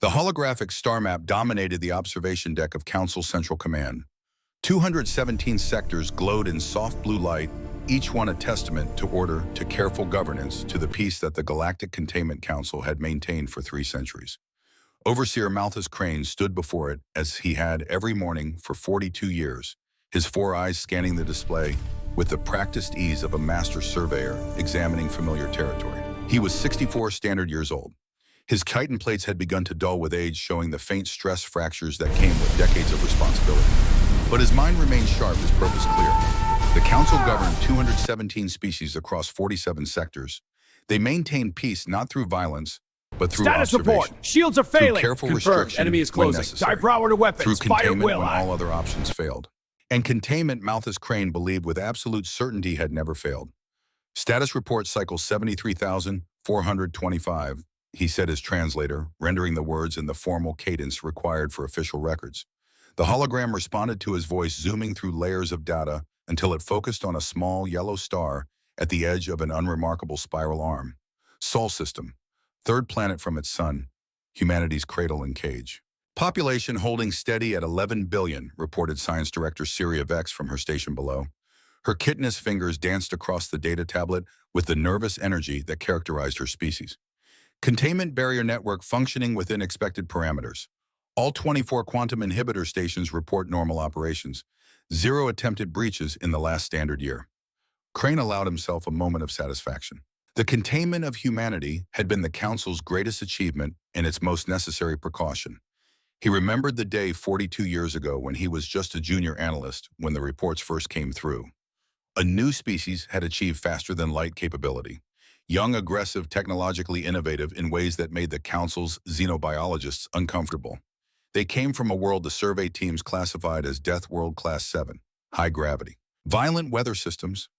The holographic star map dominated the observation deck of Council Central Command. 217 sectors glowed in soft blue light, each one a testament to order, to careful governance, to the peace that the Galactic Containment Council had maintained for 3 centuries. Overseer Malthus Crane stood before it as he had every morning for 42 years, his 4 eyes scanning the display with the practiced ease of a master surveyor examining familiar territory. He was 64 standard years old. His chitin plates had begun to dull with age, showing the faint stress fractures that came with decades of responsibility. But his mind remained sharp, his purpose clear. The Council governed 217 species across 47 sectors. They maintained peace not through violence, but through Status observation. report. Shields are failing. Through careful Confirmed. restriction Enemy is when closing. necessary. Dive power to weapons. Through Fire containment will when out. all other options failed. And containment, Malthus Crane believed with absolute certainty, had never failed. Status report cycle 73,425, he said as translator, rendering the words in the formal cadence required for official records. The hologram responded to his voice, zooming through layers of data until it focused on a small yellow star at the edge of an unremarkable spiral arm. Sol system, 3rd planet from its sun, humanity's cradle and cage. Population holding steady at 11 billion, reported Science Director Revoked from her station below. Her chitinous fingers danced across the data tablet with the nervous energy that characterized her species. Containment barrier network functioning within expected parameters. All 24 quantum inhibitor stations report normal operations. 0 attempted breaches in the last standard year. Crane allowed himself a moment of satisfaction. The containment of humanity had been the Council's greatest achievement and its most necessary precaution. He remembered the day 42 years ago when he was just a junior analyst when the reports first came through. A new species had achieved faster-than-light capability. Young, aggressive, technologically innovative in ways that made the Council's xenobiologists uncomfortable. They came from a world the survey teams classified as Death World Class 7, high gravity. Violent weather systems,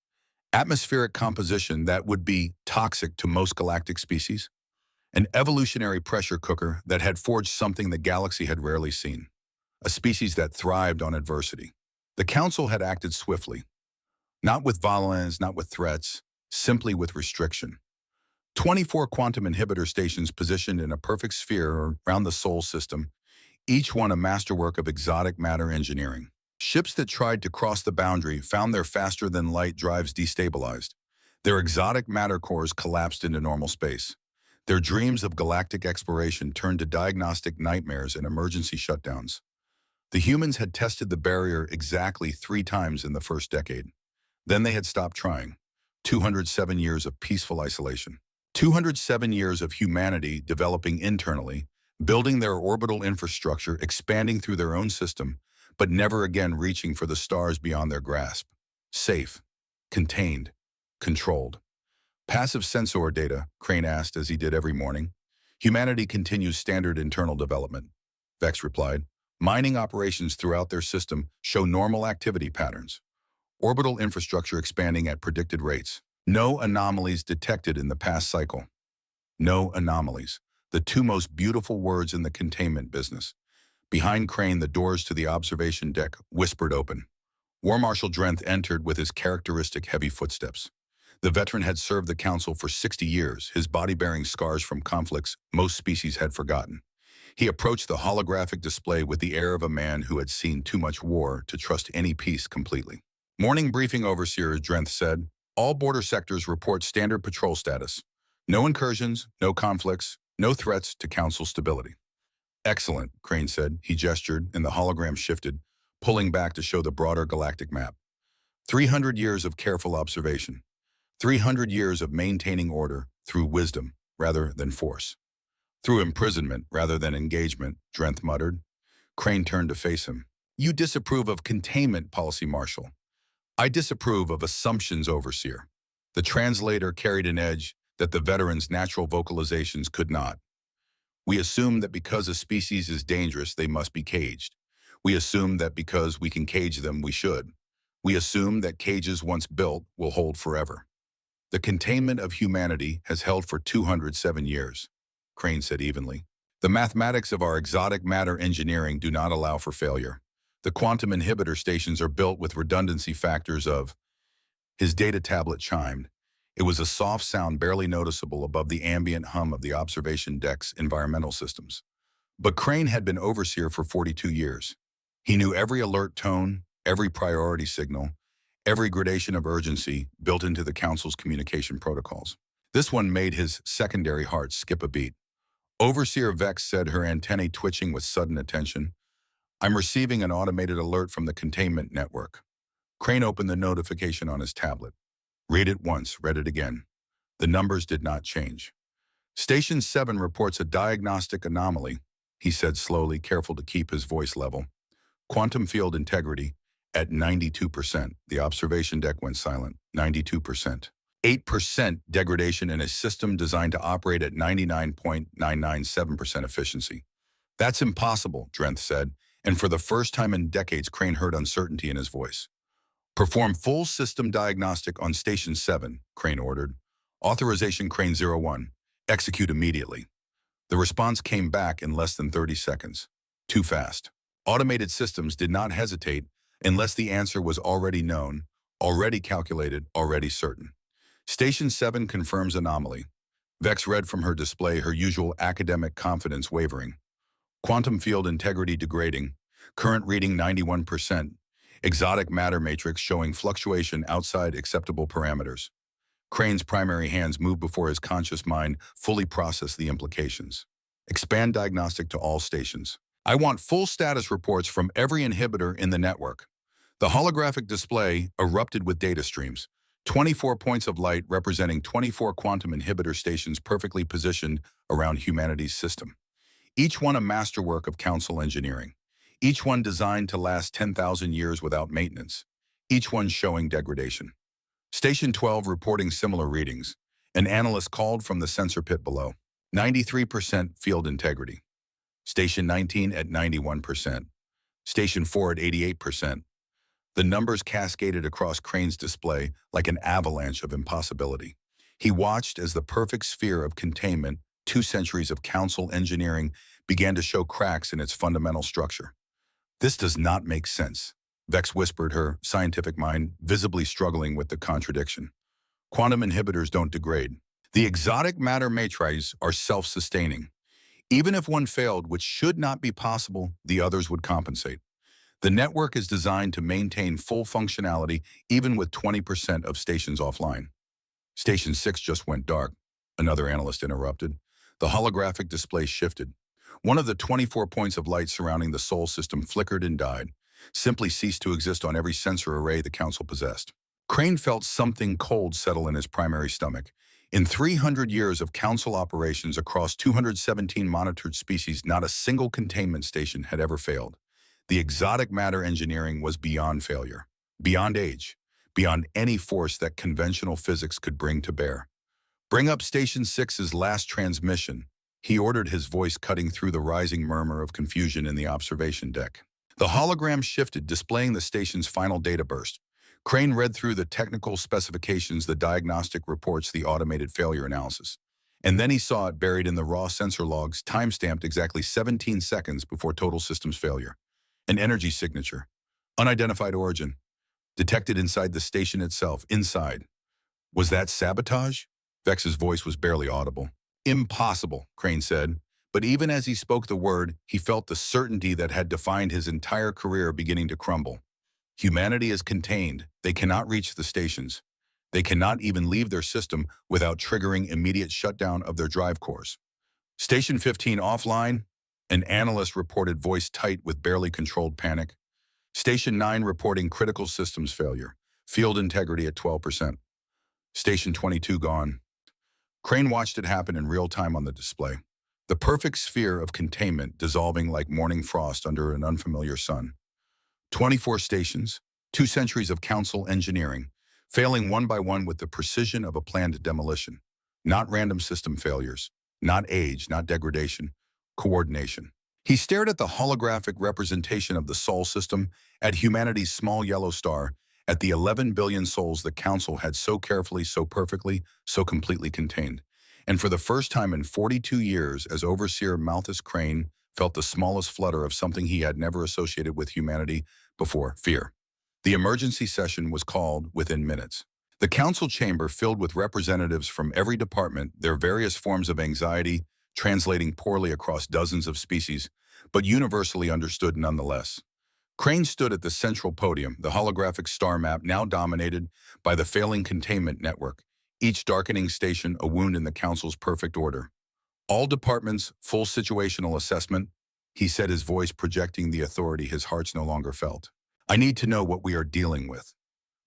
atmospheric composition that would be toxic to most galactic species, an evolutionary pressure cooker that had forged something the galaxy had rarely seen, a species that thrived on adversity. The Council had acted swiftly, not with violence, not with threats, simply with restriction. 24 quantum inhibitor stations positioned in a perfect sphere around the Sol system, each one a masterwork of exotic matter engineering. Ships that tried to cross the boundary found their faster-than-light drives destabilized. Their exotic matter cores collapsed into normal space. Their dreams of galactic exploration turned to diagnostic nightmares and emergency shutdowns. The humans had tested the barrier exactly 3 times in the first decade. Then they had stopped trying. 207 years of peaceful isolation. 207 years of humanity developing internally, building their orbital infrastructure, expanding through their own system, but never again reaching for the stars beyond their grasp. Safe, contained, controlled. Passive sensor data, Crane asked as he did every morning. Humanity continues standard internal development. Vex replied. Mining operations throughout their system show normal activity patterns. Orbital infrastructure expanding at predicted rates. No anomalies detected in the past cycle. No anomalies. The 2 most beautiful words in the containment business. Behind Crane, the doors to the observation deck whispered open. War Marshal Drenth entered with his characteristic heavy footsteps. The veteran had served the Council for 60 years, his body bearing scars from conflicts most species had forgotten. He approached the holographic display with the air of a man who had seen too much war to trust any peace completely. Morning briefing, Overseer Drenth said. All border sectors report standard patrol status. No incursions, no conflicts, no threats to Council stability. Excellent, Crane said. He gestured, and the hologram shifted, pulling back to show the broader galactic map. 300 years of careful observation. 300 years of maintaining order through wisdom rather than force. Through imprisonment rather than engagement, Drenth muttered. Crane turned to face him. You disapprove of containment, Policy Marshal. I disapprove of assumptions, Overseer. The translator carried an edge that the veteran's natural vocalizations could not. We assume that because a species is dangerous, they must be caged. We assume that because we can cage them, we should. We assume that cages once built will hold forever. The containment of humanity has held for 207 years, Crane said evenly. The mathematics of our exotic matter engineering do not allow for failure. The quantum inhibitor stations are built with redundancy factors of... His data tablet chimed. It was a soft sound barely noticeable above the ambient hum of the observation deck's environmental systems. But Crane had been overseer for 42 years. He knew every alert tone, every priority signal, every gradation of urgency built into the council's communication protocols. This one made his secondary heart skip a beat. Overseer Vex said, her antennae twitching with sudden attention, "I'm receiving an automated alert from the containment network." Crane opened the notification on his tablet. Read it once, read it again. The numbers did not change. Station 7 reports a diagnostic anomaly, he said slowly, careful to keep his voice level. Quantum field integrity at 92%. The observation deck went silent. 92%. 8% degradation in a system designed to operate at 99.997% efficiency. That's impossible, Drenth said, and for the first time in decades, Crane heard uncertainty in his voice. Perform full system diagnostic on Station 7, Crane ordered. Authorization Crane 01. Execute immediately. The response came back in less than 30 seconds. Too fast. Automated systems did not hesitate unless the answer was already known, already calculated, already certain. Station 7 confirms anomaly. Vex read from her display, her usual academic confidence wavering. Quantum field integrity degrading. Current reading 91%. Exotic matter matrix showing fluctuation outside acceptable parameters. Crane's primary hands moved before his conscious mind fully processed the implications. Expand diagnostic to all stations. I want full status reports from every inhibitor in the network. The holographic display erupted with data streams. 24 points of light representing 24 quantum inhibitor stations perfectly positioned around humanity's system. Each one a masterwork of council engineering. Each one designed to last 10,000 years without maintenance. Each one showing degradation. Station 12 reporting similar readings. An analyst called from the sensor pit below. 93% field integrity. Station 19 at 91%. Station 4 at 88%. The numbers cascaded across Crane's display like an avalanche of impossibility. He watched as the perfect sphere of containment, 2 centuries of council engineering, began to show cracks in its fundamental structure. This does not make sense, Vex whispered, her scientific mind visibly struggling with the contradiction. Quantum inhibitors don't degrade. The exotic matter matrices are self-sustaining. Even if one failed, which should not be possible, the others would compensate. The network is designed to maintain full functionality even with 20% of stations offline. Station 6 just went dark, another analyst interrupted. The holographic display shifted. One of the 24 points of light surrounding the Sol system flickered and died, simply ceased to exist on every sensor array the council possessed. Crane felt something cold settle in his primary stomach. In 300 years of council operations across 217 monitored species, not a single containment station had ever failed. The exotic matter engineering was beyond failure, beyond age, beyond any force that conventional physics could bring to bear. Bring up Station 6's last transmission, he ordered, his voice cutting through the rising murmur of confusion in the observation deck. The hologram shifted, displaying the station's final data burst. Crane read through the technical specifications, the diagnostic reports, the automated failure analysis. And then he saw it buried in the raw sensor logs, time-stamped exactly 17 seconds before total systems failure. An energy signature. Unidentified origin. Detected inside the station itself. Inside. Was that sabotage? Vex's voice was barely audible. Impossible, Crane said. But even as he spoke the word, he felt the certainty that had defined his entire career beginning to crumble. Humanity is contained. They cannot reach the stations. They cannot even leave their system without triggering immediate shutdown of their drive cores. Station 15 offline, an analyst reported, voice tight with barely controlled panic. Station 9 reporting critical systems failure. Field integrity at 12%. Station 22 gone. Crane watched it happen in real time on the display. The perfect sphere of containment dissolving like morning frost under an unfamiliar sun. 24 stations, 2 centuries of council engineering, failing one by one with the precision of a planned demolition. Not random system failures, not age, not degradation, coordination. He stared at the holographic representation of the Sol system, at humanity's small yellow star, at the 11 billion souls the council had so carefully, so perfectly, so completely contained. And for the first time in 42 years, as Overseer Malthus Crane felt the smallest flutter of something he had never associated with humanity before: fear. The emergency session was called within minutes. The council chamber filled with representatives from every department, their various forms of anxiety translating poorly across dozens of species, but universally understood nonetheless. Crane stood at the central podium, the holographic star map now dominated by the failing containment network, each darkening station a wound in the Council's perfect order. All departments, full situational assessment, he said, his voice projecting the authority his hearts no longer felt. I need to know what we are dealing with.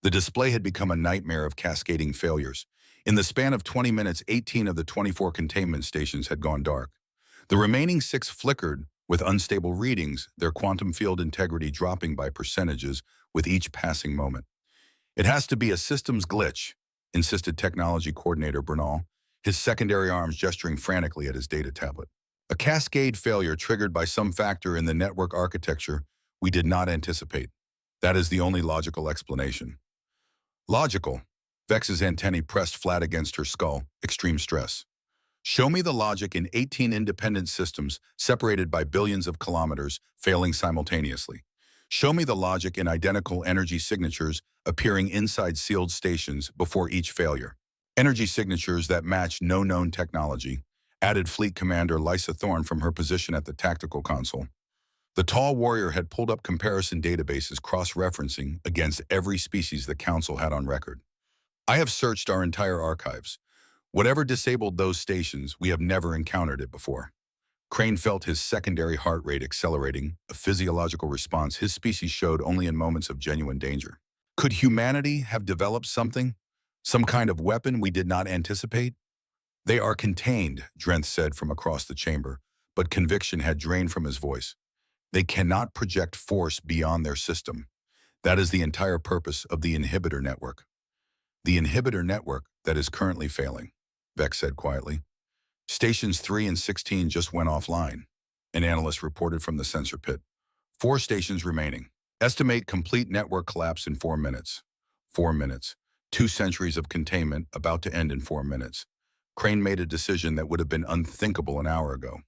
The display had become a nightmare of cascading failures. In the span of 20 minutes, 18 of the 24 containment stations had gone dark. The remaining 6 flickered with unstable readings, their quantum field integrity dropping by percentages with each passing moment. It has to be a systems glitch, insisted technology coordinator Bernal, his secondary arms gesturing frantically at his data tablet. A cascade failure triggered by some factor in the network architecture we did not anticipate. That is the only logical explanation. Logical. Vex's antennae pressed flat against her skull, extreme stress. Show me the logic in 18 independent systems separated by billions of kilometers, failing simultaneously. Show me the logic in identical energy signatures appearing inside sealed stations before each failure. Energy signatures that match no known technology, added Fleet Commander Lysa Thorne from her position at the tactical console. The tall warrior had pulled up comparison databases cross-referencing against every species the Council had on record. I have searched our entire archives. Whatever disabled those stations, we have never encountered it before. Crane felt his secondary heart rate accelerating, a physiological response his species showed only in moments of genuine danger. Could humanity have developed something? Some kind of weapon we did not anticipate? They are contained, Drenth said from across the chamber, but conviction had drained from his voice. They cannot project force beyond their system. That is the entire purpose of the inhibitor network. The inhibitor network that is currently failing, Vex said quietly. Stations 3 and 16 just went offline, an analyst reported from the sensor pit. 4 stations remaining. Estimate complete network collapse in 4 minutes. 4 minutes. 2 centuries of containment about to end in 4 minutes. Crane made a decision that would have been unthinkable an hour ago.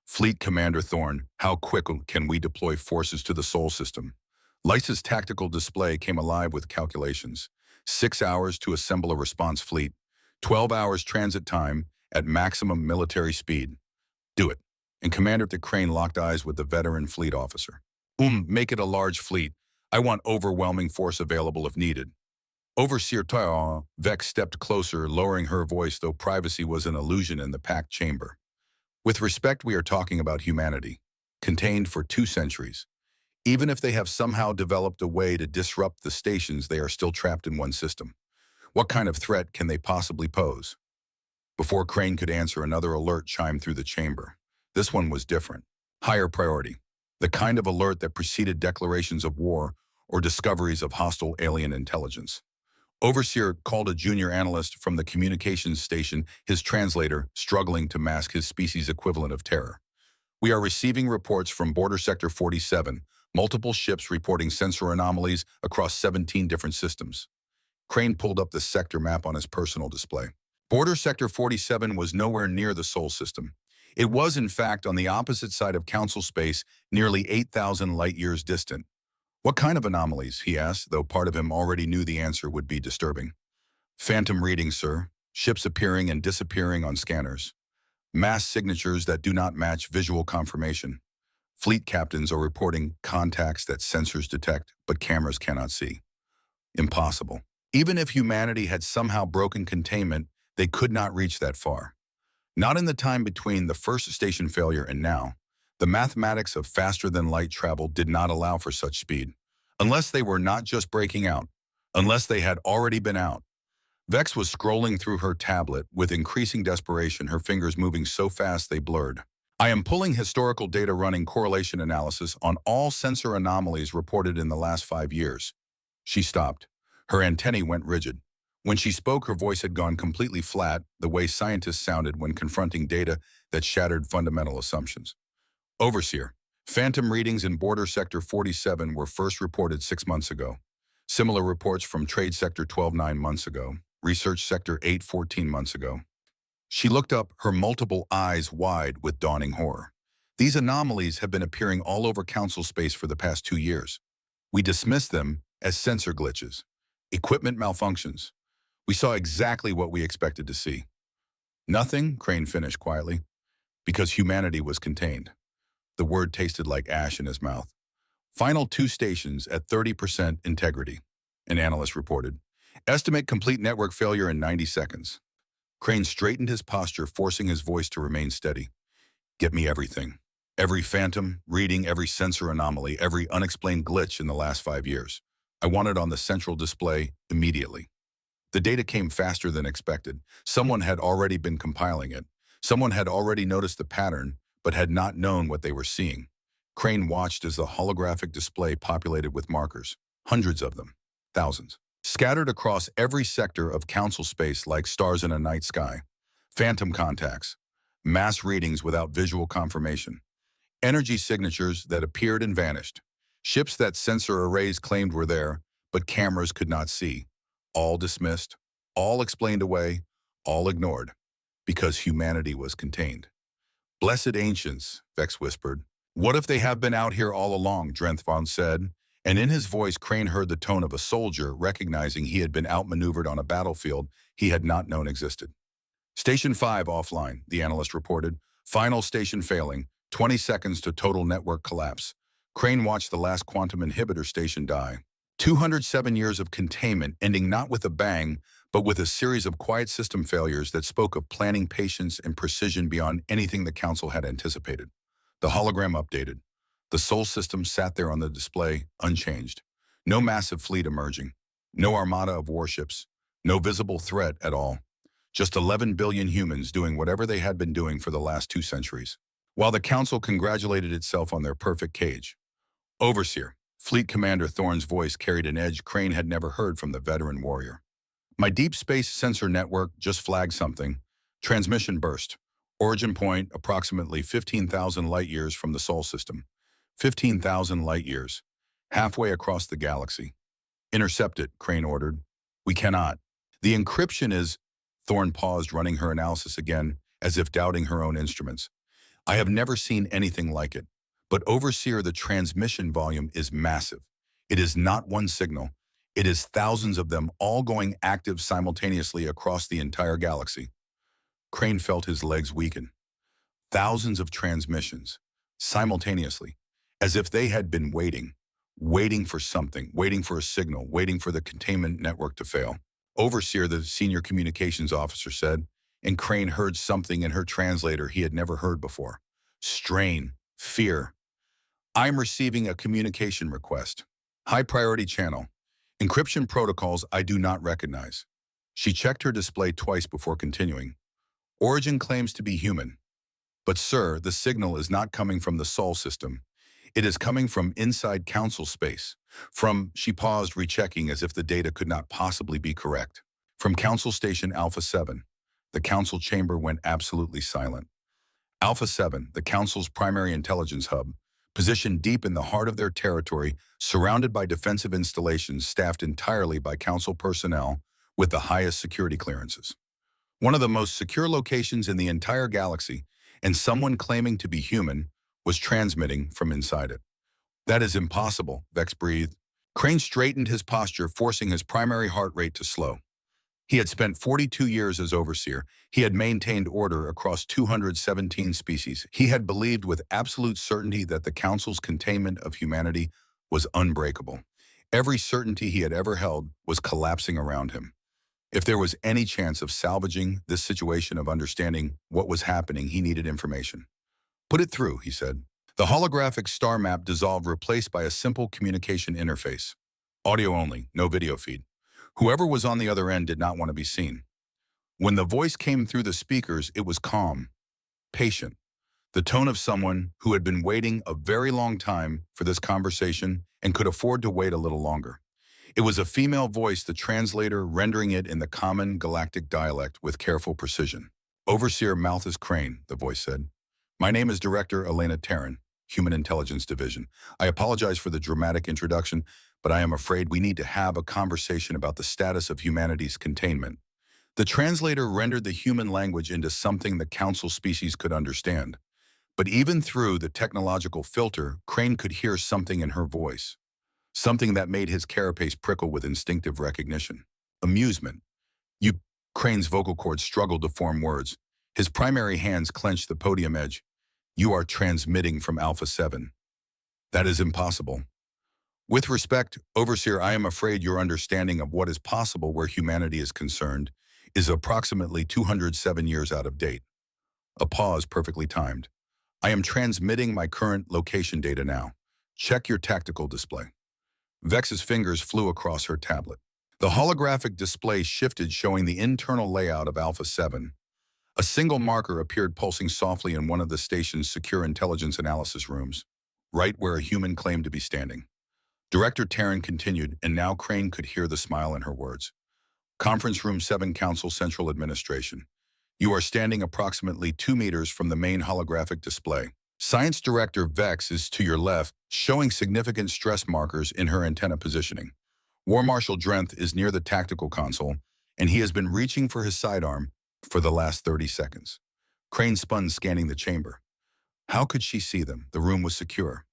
Fleet Commander Thorne, how quick can we deploy forces to the Sol system? Lysa's tactical display came alive with calculations. 6 hours to assemble a response fleet. 12 hours transit time at maximum military speed. Do it. And Commander Crane locked eyes with the veteran fleet officer. Make it a large fleet. I want overwhelming force available if needed. Overseer Vex stepped closer, lowering her voice, though privacy was an illusion in the packed chamber. With respect, we are talking about humanity, contained for 2 centuries. Even if they have somehow developed a way to disrupt the stations, they are still trapped in one system. What kind of threat can they possibly pose? Before Crane could answer, another alert chimed through the chamber. This one was different. Higher priority. The kind of alert that preceded declarations of war or discoveries of hostile alien intelligence. Overseer called a junior analyst from the communications station, his translator struggling to mask his species' equivalent of terror. We are receiving reports from Border Sector 47, multiple ships reporting sensor anomalies across 17 different systems. Crane pulled up the sector map on his personal display. Border Sector 47 was nowhere near the Sol system. It was, in fact, on the opposite side of Council space, nearly 8,000 light-years distant. What kind of anomalies, he asked, though part of him already knew the answer would be disturbing. Phantom readings, sir. Ships appearing and disappearing on scanners. Mass signatures that do not match visual confirmation. Fleet captains are reporting contacts that sensors detect, but cameras cannot see. Impossible. Even if humanity had somehow broken containment, they could not reach that far. Not in the time between the first station failure and now. The mathematics of faster-than-light travel did not allow for such speed. Unless they were not just breaking out. Unless they had already been out. Vex was scrolling through her tablet with increasing desperation, her fingers moving so fast they blurred. I am pulling historical data running correlation analysis on all sensor anomalies reported in the last 5 years. She stopped. Her antennae went rigid. When she spoke, her voice had gone completely flat, the way scientists sounded when confronting data that shattered fundamental assumptions. Overseer, phantom readings in Border Sector 47 were first reported 6 months ago. Similar reports from Trade Sector 12 9 months ago, Research Sector 8 14 months ago. She looked up, her multiple eyes wide with dawning horror. These anomalies have been appearing all over Council space for the past 2 years. We dismissed them as sensor glitches, equipment malfunctions. We saw exactly what we expected to see. Nothing, Crane finished quietly. because humanity was contained. The word tasted like ash in his mouth. Final 2 stations at 30% integrity, an analyst reported. Estimate complete network failure in 90 seconds. Crane straightened his posture, forcing his voice to remain steady. Get me everything. Every phantom, reading, every sensor anomaly, every unexplained glitch in the last 5 years. I want it on the central display immediately. The data came faster than expected. Someone had already been compiling it. Someone had already noticed the pattern, but had not known what they were seeing. Crane watched as the holographic display populated with markers, hundreds of them, thousands, scattered across every sector of council space like stars in a night sky. Phantom contacts, mass readings without visual confirmation, energy signatures that appeared and vanished, ships that sensor arrays claimed were there, but cameras could not see. All dismissed, all explained away, all ignored, because humanity was contained. Blessed ancients, Vex whispered. What if they have been out here all along, Drenthvon said, and in his voice Crane heard the tone of a soldier, recognizing he had been outmaneuvered on a battlefield he had not known existed. Station 5 offline, the analyst reported. Final station failing, 20 seconds to total network collapse. Crane watched the last quantum inhibitor station die. 207 years of containment, ending not with a bang, but with a series of quiet system failures that spoke of planning, patience, and precision beyond anything the Council had anticipated. The hologram updated. The Sol system sat there on the display, unchanged. No massive fleet emerging. No armada of warships. No visible threat at all. Just 11 billion humans doing whatever they had been doing for the last 2 centuries. While the Council congratulated itself on their perfect cage. Overseer, Fleet Commander Thorne's voice carried an edge Crane had never heard from the veteran warrior. My deep space sensor network just flagged something. Transmission burst. Origin point approximately 15,000 light-years from the Sol system. 15,000 light-years. Halfway across the galaxy. Intercept it, Crane ordered. We cannot. The encryption is... Thorne paused, running her analysis again, as if doubting her own instruments. I have never seen anything like it. But Overseer, the transmission volume is massive. It is not one signal. It is thousands of them all going active simultaneously across the entire galaxy. Crane felt his legs weaken. Thousands of transmissions, simultaneously, as if they had been waiting for something, waiting for a signal, waiting for the containment network to fail. Overseer, the senior communications officer, said, and Crane heard something in her translator he had never heard before. Strain, fear. I'm receiving a communication request. High priority channel. Encryption protocols I do not recognize. She checked her display twice before continuing. Origin claims to be human. But sir, the signal is not coming from the Sol system. It is coming from inside council space. She paused, rechecking as if the data could not possibly be correct. From Council Station Alpha 7, the council chamber went absolutely silent. Alpha 7, the council's primary intelligence hub, positioned deep in the heart of their territory, surrounded by defensive installations staffed entirely by council personnel with the highest security clearances. One of the most secure locations in the entire galaxy, and someone claiming to be human was transmitting from inside it. That is impossible, Vex breathed. Crane straightened his posture, forcing his primary heart rate to slow. He had spent 42 years as Overseer. He had maintained order across 217 species. He had believed with absolute certainty that the Council's containment of humanity was unbreakable. Every certainty he had ever held was collapsing around him. If there was any chance of salvaging this situation, of understanding what was happening, he needed information. Put it through, he said. The holographic star map dissolved, replaced by a simple communication interface. Audio only, no video feed. Whoever was on the other end did not want to be seen. When the voice came through the speakers, it was calm, patient, the tone of someone who had been waiting a very long time for this conversation and could afford to wait a little longer. It was a female voice, the translator rendering it in the common galactic dialect with careful precision. Overseer Malthus Crane, the voice said. My name is Director Elena Terran, Human Intelligence Division. I apologize for the dramatic introduction, but I am afraid we need to have a conversation about the status of humanity's containment. The translator rendered the human language into something the council species could understand. But even through the technological filter, Crane could hear something in her voice. Something that made his carapace prickle with instinctive recognition. Amusement. Crane's vocal cords struggled to form words. His primary hands clenched the podium edge. You are transmitting from Alpha 7. That is impossible. With respect, Overseer, I am afraid your understanding of what is possible where humanity is concerned is approximately 207 years out of date. A pause perfectly timed. I am transmitting my current location data now. Check your tactical display. Vex's fingers flew across her tablet. The holographic display shifted, showing the internal layout of Alpha 7. A single marker appeared pulsing softly in one of the station's secure intelligence analysis rooms, right where a human claimed to be standing. Director Taryn continued, and now Crane could hear the smile in her words. Conference Room 7, Council Central Administration. You are standing approximately 2 meters from the main holographic display. Science Director Vex is to your left, showing significant stress markers in her antenna positioning. War Marshal Drenth is near the tactical console, and he has been reaching for his sidearm for the last 30 seconds. Crane spun, scanning the chamber. How could she see them? The room was secure,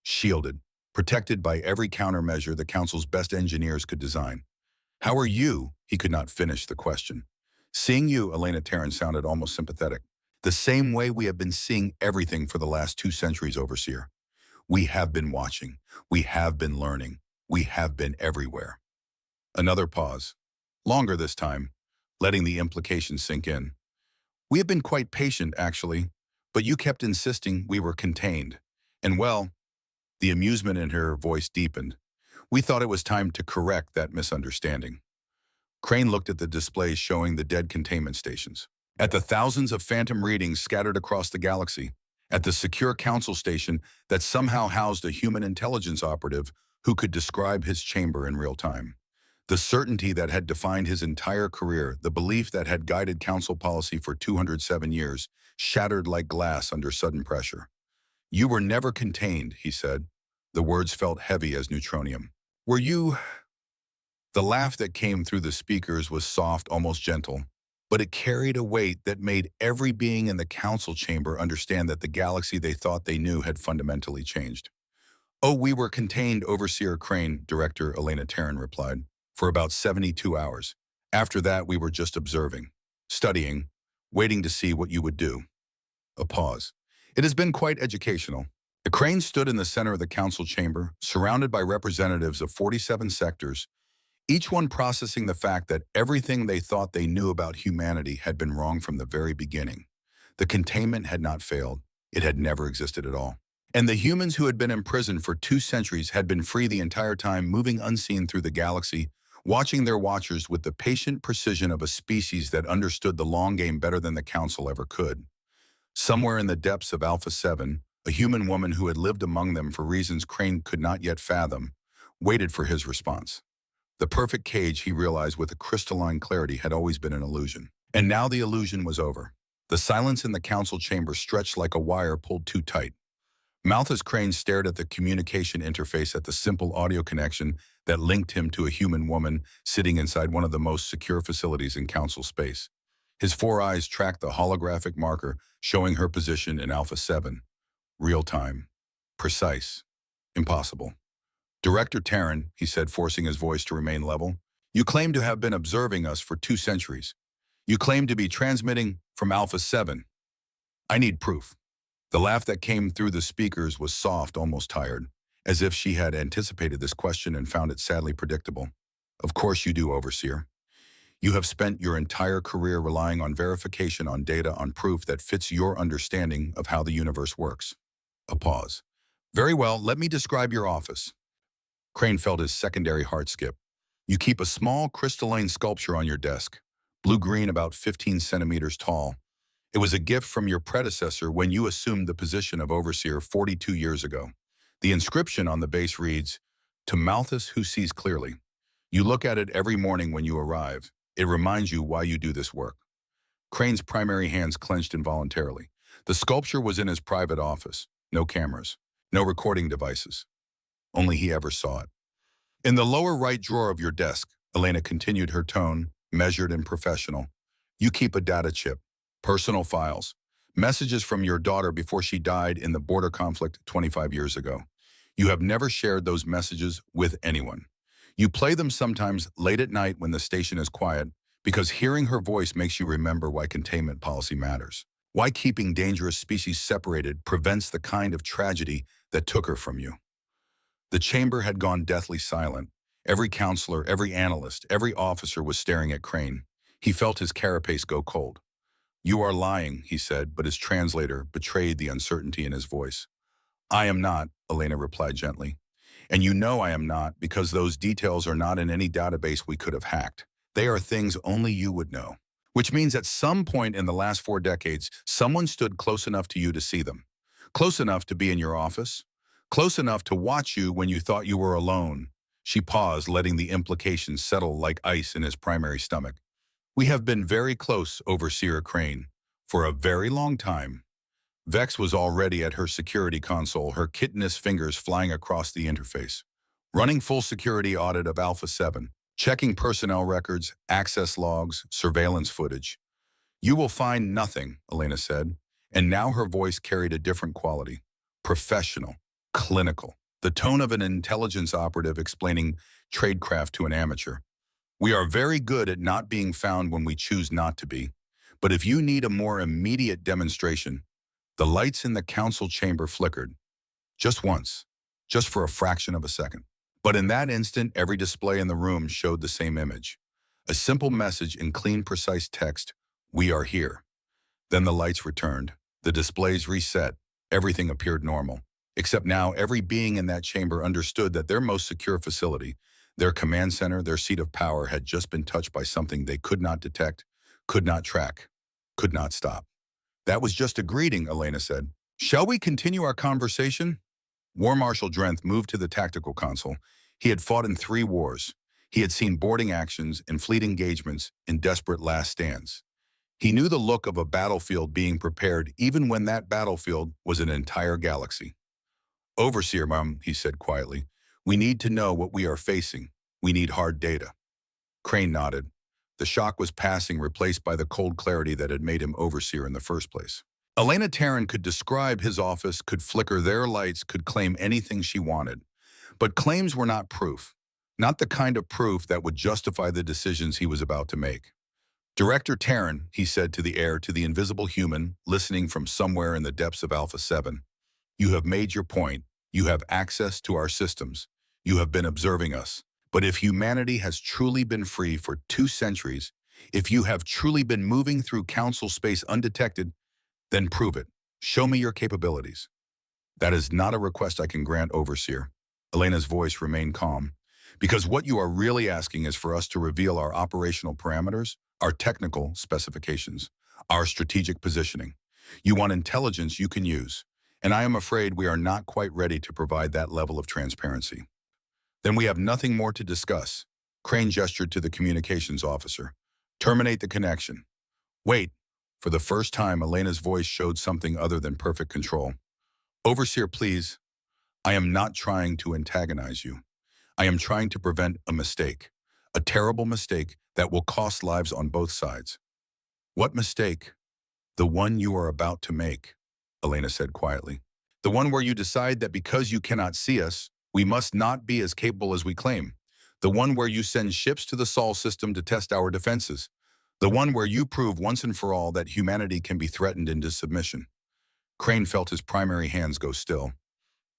shielded, protected by every countermeasure the Council's best engineers could design. How are you? He could not finish the question. Seeing you, Elena Taryn sounded almost sympathetic. The same way we have been seeing everything for the last 2 centuries, Overseer. We have been watching. We have been learning. We have been everywhere. Another pause. Longer this time, letting the implications sink in. We have been quite patient, actually, but you kept insisting we were contained. And well, the amusement in her voice deepened. We thought it was time to correct that misunderstanding. Crane looked at the displays showing the dead containment stations, at the thousands of phantom readings scattered across the galaxy, at the secure council station that somehow housed a human intelligence operative who could describe his chamber in real time. The certainty that had defined his entire career, the belief that had guided council policy for 207 years, shattered like glass under sudden pressure. You were never contained, he said. The words felt heavy as neutronium. Were you? The laugh that came through the speakers was soft, almost gentle, but it carried a weight that made every being in the council chamber understand that the galaxy they thought they knew had fundamentally changed. Oh, we were contained, Overseer Crane, Director Elena Taryn replied, for about 72 hours. After that, we were just observing, studying, waiting to see what you would do. A pause. It has been quite educational. The Crane stood in the center of the council chamber, surrounded by representatives of 47 sectors, each one processing the fact that everything they thought they knew about humanity had been wrong from the very beginning. The containment had not failed. It had never existed at all. And the humans who had been imprisoned for 2 centuries had been free the entire time, moving unseen through the galaxy, watching their watchers with the patient precision of a species that understood the long game better than the Council ever could. Somewhere in the depths of Alpha 7, a human woman who had lived among them for reasons Crane could not yet fathom, waited for his response. The perfect cage, he realized with a crystalline clarity, had always been an illusion. And now the illusion was over. The silence in the council chamber stretched like a wire pulled too tight. Malthus Crane stared at the communication interface, at the simple audio connection that linked him to a human woman sitting inside one of the most secure facilities in council space. His 4 eyes tracked the holographic marker showing her position in Alpha 7. Real time. Precise. Impossible. Director Taryn, he said, forcing his voice to remain level, you claim to have been observing us for 2 centuries. You claim to be transmitting from Alpha 7. I need proof. The laugh that came through the speakers was soft, almost tired, as if she had anticipated this question and found it sadly predictable. Of course you do, Overseer. You have spent your entire career relying on verification, on data, on proof that fits your understanding of how the universe works. A pause. Very well, let me describe your office. Crane felt his secondary heart skip. You keep a small crystalline sculpture on your desk, blue-green, about 15 centimeters tall. It was a gift from your predecessor when you assumed the position of Overseer 42 years ago. The inscription on the base reads, "To Malthus who sees clearly." You look at it every morning when you arrive. It reminds you why you do this work. Crane's primary hands clenched involuntarily. The sculpture was in his private office. No cameras, no recording devices. Only he ever saw it. In the lower right drawer of your desk, Elena continued, her tone measured and professional. You keep a data chip, personal files, messages from your daughter before she died in the border conflict 25 years ago. You have never shared those messages with anyone. You play them sometimes late at night when the station is quiet, because hearing her voice makes you remember why containment policy matters. Why keeping dangerous species separated prevents the kind of tragedy that took her from you. The chamber had gone deathly silent. Every counselor, every analyst, every officer was staring at Crane. He felt his carapace go cold. "You are lying," he said, but his translator betrayed the uncertainty in his voice. "I am not," Elena replied gently. "And you know I am not because those details are not in any database we could have hacked. They are things only you would know." Which means at some point in the last 4 decades, someone stood close enough to you to see them. Close enough to be in your office. Close enough to watch you when you thought you were alone. She paused, letting the implications settle like ice in his primary stomach. "We have been very close, Overseer Crane, for a very long time." Vex was already at her security console, her chitinous fingers flying across the interface. Running full security audit of Alpha 7, checking personnel records, access logs, surveillance footage. "You will find nothing," Elena said, and now her voice carried a different quality. Professional, clinical, the tone of an intelligence operative explaining tradecraft to an amateur. "We are very good at not being found when we choose not to be, but if you need a more immediate demonstration." The lights in the council chamber flickered. Just once. Just for a fraction of a second. But in that instant, every display in the room showed the same image. A simple message in clean, precise text: "We are here." Then the lights returned. The displays reset. Everything appeared normal. Except now, every being in that chamber understood that their most secure facility, their command center, their seat of power, had just been touched by something they could not detect, could not track, could not stop. "That was just a greeting," Elena said. "Shall we continue our conversation?" War Marshal Drenth moved to the tactical console. He had fought in 3 wars. He had seen boarding actions and fleet engagements in desperate last stands. He knew the look of a battlefield being prepared even when that battlefield was an entire galaxy. "Overseer, Mum," he said quietly, "we need to know what we are facing. We need hard data." Crane nodded. The shock was passing, replaced by the cold clarity that had made him Overseer in the first place. Elena Terran could describe his office, could flicker their lights, could claim anything she wanted. But claims were not proof. Not the kind of proof that would justify the decisions he was about to make. "Director Terran," he said to the air, to the invisible human, listening from somewhere in the depths of Alpha 7. "You have made your point. You have access to our systems. You have been observing us. But if humanity has truly been free for 2 centuries, if you have truly been moving through council space undetected, then prove it. Show me your capabilities." "That is not a request I can grant, Overseer." Elena's voice remained calm. "Because what you are really asking is for us to reveal our operational parameters, our technical specifications, our strategic positioning. You want intelligence you can use, and I am afraid we are not quite ready to provide that level of transparency." "Then we have nothing more to discuss." Crane gestured to the communications officer. "Terminate the connection." "Wait." For the first time, Elena's voice showed something other than perfect control. "Overseer, please. I am not trying to antagonize you. I am trying to prevent a mistake. A terrible mistake that will cost lives on both sides." "What mistake?" "The one you are about to make," Elena said quietly. "The one where you decide that because you cannot see us, we must not be as capable as we claim. The one where you send ships to the Sol system to test our defenses. The one where you prove once and for all that humanity can be threatened into submission." Crane felt his primary hands go still.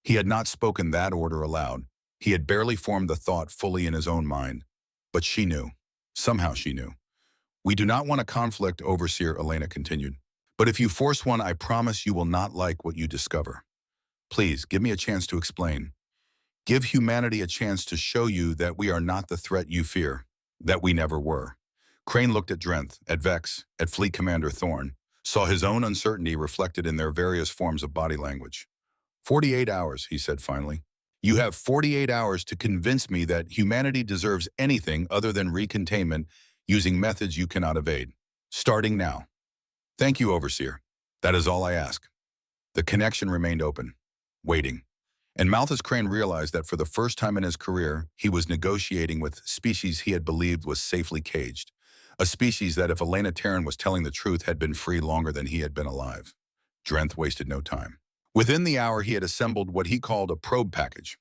He had not spoken that order aloud. He had barely formed the thought fully in his own mind. But she knew. Somehow she knew. "We do not want a conflict, Overseer," Elena continued. "But if you force one, I promise you will not like what you discover. Please, give me a chance to explain. Give humanity a chance to show you that we are not the threat you fear, that we never were." Crane looked at Drenth, at Vex, at Fleet Commander Thorne, saw his own uncertainty reflected in their various forms of body language. 48 hours, he said finally. "You have 48 hours to convince me that humanity deserves anything other than recontainment using methods you cannot evade. Starting now." "Thank you, Overseer. That is all I ask." The connection remained open, waiting. And Malthus Crane realized that for the first time in his career, he was negotiating with species he had believed was safely caged. A species that, if Elena Terran was telling the truth, had been free longer than he had been alive. Drenth wasted no time. Within the hour, he had assembled what he called a probe package.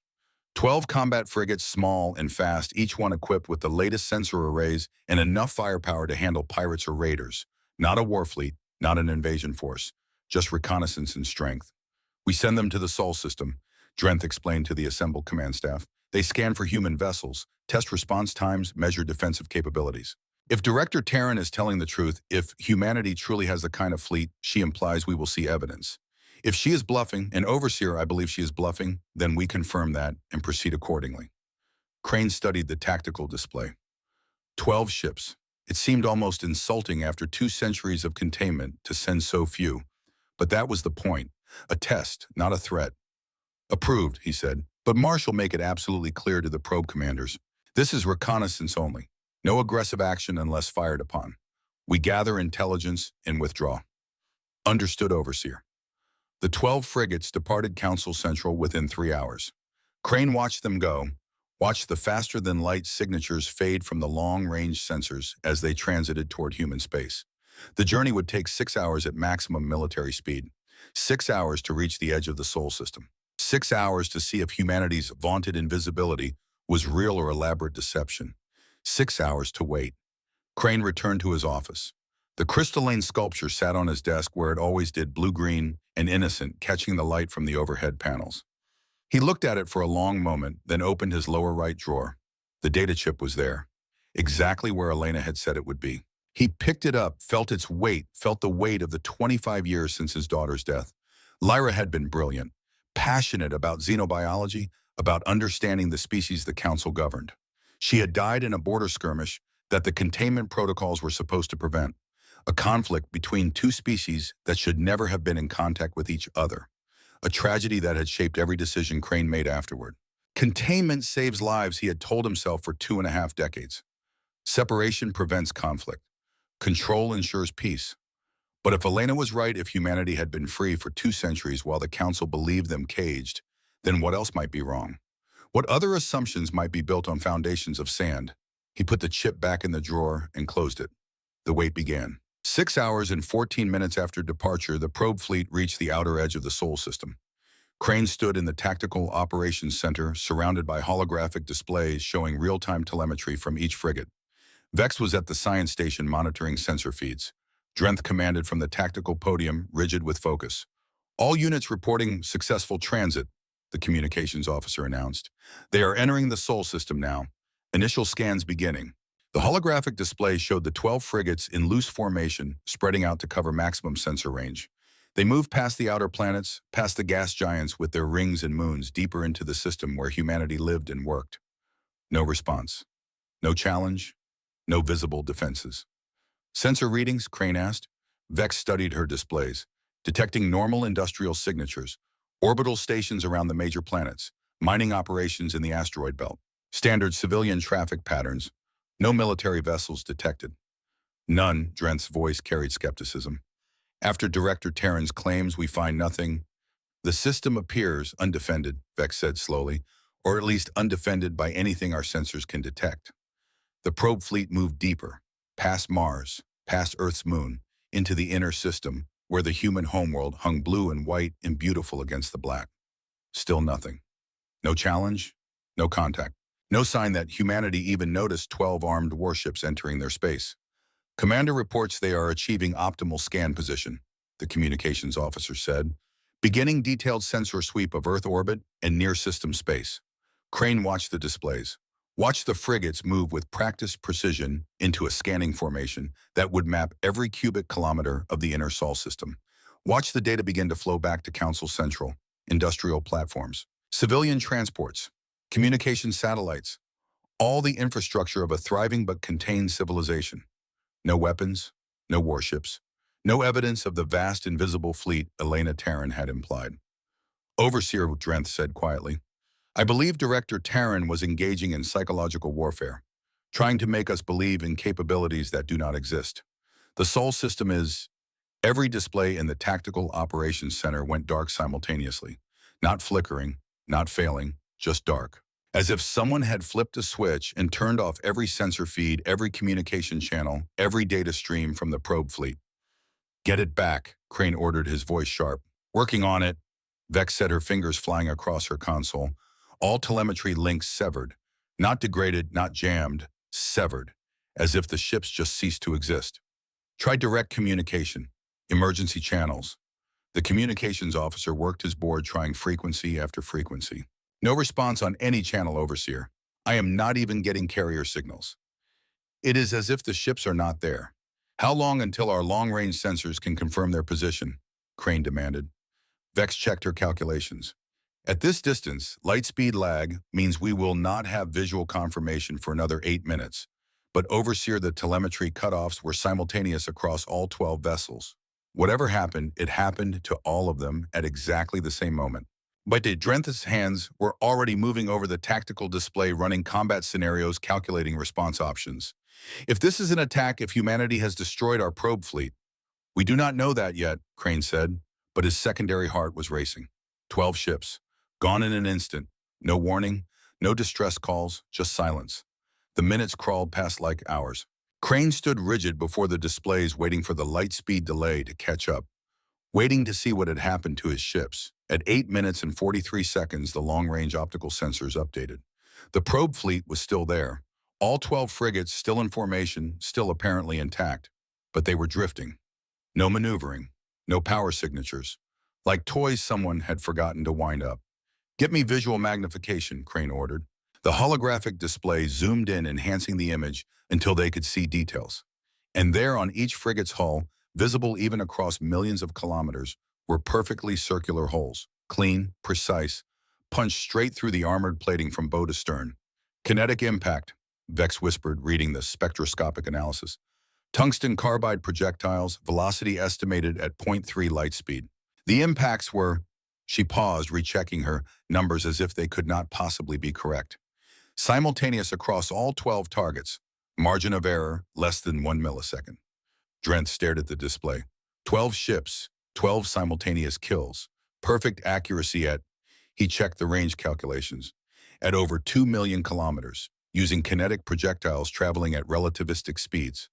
12 combat frigates, small and fast, each one equipped with the latest sensor arrays and enough firepower to handle pirates or raiders. Not a war fleet, not an invasion force, just reconnaissance and strength. We send them to the Sol system, Drenth explained to the assembled command staff. They scan for human vessels, test response times, measure defensive capabilities. If Director Terran is telling the truth, if humanity truly has the kind of fleet she implies, we will see evidence. If she is bluffing, and Overseer, I believe she is bluffing, then we confirm that and proceed accordingly. Crane studied the tactical display. 12 ships. It seemed almost insulting after 2 centuries of containment to send so few. But that was the point. A test, not a threat. Approved, he said. But Marshal, make it absolutely clear to the probe commanders. This is reconnaissance only. No aggressive action unless fired upon. We gather intelligence and withdraw. Understood, Overseer. The 12 frigates departed Council Central within 3 hours. Crane watched them go, watched the faster-than-light signatures fade from the long-range sensors as they transited toward human space. The journey would take 6 hours at maximum military speed. 6 hours to reach the edge of the Sol system. 6 hours to see if humanity's vaunted invisibility was real or elaborate deception. 6 hours to wait. Crane returned to his office. The crystalline sculpture sat on his desk where it always did, blue-green and innocent, catching the light from the overhead panels. He looked at it for a long moment, then opened his lower right drawer. The data chip was there, exactly where Elena had said it would be. He picked it up, felt its weight, felt the weight of the 25 years since his daughter's death. Lyra had been brilliant, passionate about xenobiology, about understanding the species the Council governed. She had died in a border skirmish that the containment protocols were supposed to prevent, a conflict between 2 species that should never have been in contact with each other, a tragedy that had shaped every decision Crane made afterward. Containment saves lives, he had told himself for 2.5 decades. Separation prevents conflict. Control ensures peace. But if Elena was right, if humanity had been free for 2 centuries while the Council believed them caged, then what else might be wrong? What other assumptions might be built on foundations of sand? He put the chip back in the drawer and closed it. The wait began. 6 hours and 14 minutes after departure, the probe fleet reached the outer edge of the Sol system. Crane stood in the Tactical Operations Center, surrounded by holographic displays showing real-time telemetry from each frigate. Vex was at the science station monitoring sensor feeds. Drenth commanded from the tactical podium, rigid with focus. All units reporting successful transit, the communications officer announced. They are entering the Sol system now. Initial scans beginning. The holographic display showed the 12 frigates in loose formation, spreading out to cover maximum sensor range. They moved past the outer planets, past the gas giants with their rings and moons, deeper into the system where humanity lived and worked. No response. No challenge. No visible defenses. Sensor readings, Crane asked. Vex studied her displays, detecting normal industrial signatures, orbital stations around the major planets, mining operations in the asteroid belt, standard civilian traffic patterns. No military vessels detected. None, Drenth's voice carried skepticism. After Director Terran's claims, we find nothing. The system appears undefended, Vex said slowly, or at least undefended by anything our sensors can detect. The probe fleet moved deeper, past Mars, past Earth's moon, into the inner system, where the human homeworld hung blue and white and beautiful against the black. Still nothing. No challenge, no contact. No sign that humanity even noticed 12 armed warships entering their space. Commander reports they are achieving optimal scan position, the communications officer said, beginning detailed sensor sweep of Earth orbit and near-system space. Crane watched the displays, watched the frigates move with practiced precision into a scanning formation that would map every cubic kilometer of the inner Sol system. Watched the data begin to flow back to Council Central, industrial platforms, civilian transports, communication satellites, all the infrastructure of a thriving but contained civilization. No weapons, no warships, no evidence of the vast invisible fleet Elena Terran had implied. Overseer Drenth said quietly, I believe Director Terran was engaging in psychological warfare, trying to make us believe in capabilities that do not exist. The Sol system is... Every display in the Tactical Operations Center went dark simultaneously, not flickering, not failing, just dark. As if someone had flipped a switch and turned off every sensor feed, every communication channel, every data stream from the probe fleet. Get it back, Crane ordered, his voice sharp. Working on it, Vex said, her fingers flying across her console. All telemetry links severed. Not degraded, not jammed, severed, as if the ships just ceased to exist. Try direct communication, emergency channels. The communications officer worked his board trying frequency after frequency. No response on any channel, Overseer. I am not even getting carrier signals. It is as if the ships are not there. How long until our long-range sensors can confirm their position? Crane demanded. Vex checked her calculations. At this distance, light speed lag means we will not have visual confirmation for another 8 minutes. But Overseer, the telemetry cutoffs were simultaneous across all 12 vessels. Whatever happened, it happened to all of them at exactly the same moment. But Drenth's hands were already moving over the tactical display, running combat scenarios, calculating response options. If this is an attack, if humanity has destroyed our probe fleet, we do not know that yet, Crane said, but his secondary heart was racing. 12 ships, gone in an instant. No warning, no distress calls, just silence. The minutes crawled past like hours. Crane stood rigid before the displays, waiting for the light speed delay to catch up, waiting to see what had happened to his ships. At 8 minutes and 43 seconds, the long-range optical sensors updated. The probe fleet was still there. All 12 frigates still in formation, still apparently intact. But they were drifting. No maneuvering, no power signatures. Like toys someone had forgotten to wind up. Get me visual magnification, Crane ordered. The holographic display zoomed in, enhancing the image until they could see details. And there on each frigate's hull, visible even across millions of kilometers, were perfectly circular holes, clean, precise, punched straight through the armored plating from bow to stern. Kinetic impact, Vex whispered, reading the spectroscopic analysis. Tungsten carbide projectiles, velocity estimated at 0.3 light speed. The impacts were... She paused, rechecking her numbers as if they could not possibly be correct. Simultaneous across all 12 targets. Margin of error, less than 1 millisecond. Drenth stared at the display. 12 ships, 12 simultaneous kills. Perfect accuracy at... He checked the range calculations. At over 2 million kilometers, using kinetic projectiles traveling at relativistic speeds.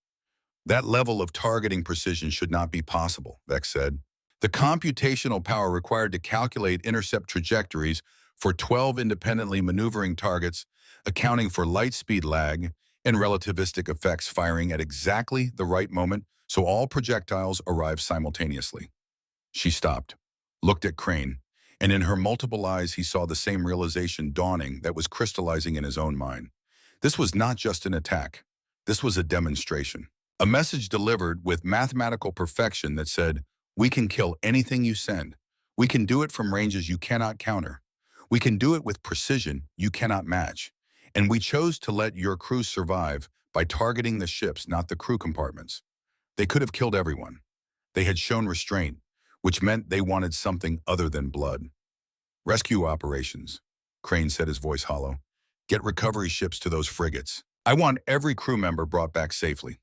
That level of targeting precision should not be possible, Vex said. The computational power required to calculate intercept trajectories for 12 independently maneuvering targets, accounting for light speed lag and relativistic effects firing at exactly the right moment so all projectiles arrive simultaneously. She stopped, looked at Crane, and in her multiple eyes he saw the same realization dawning that was crystallizing in his own mind. This was not just an attack. This was a demonstration. A message delivered with mathematical perfection that said, we can kill anything you send. We can do it from ranges you cannot counter. We can do it with precision you cannot match. And we chose to let your crew survive by targeting the ships, not the crew compartments. They could have killed everyone. They had shown restraint, which meant they wanted something other than blood. Rescue operations, Crane said, his voice hollow. Get recovery ships to those frigates. I want every crew member brought back safely.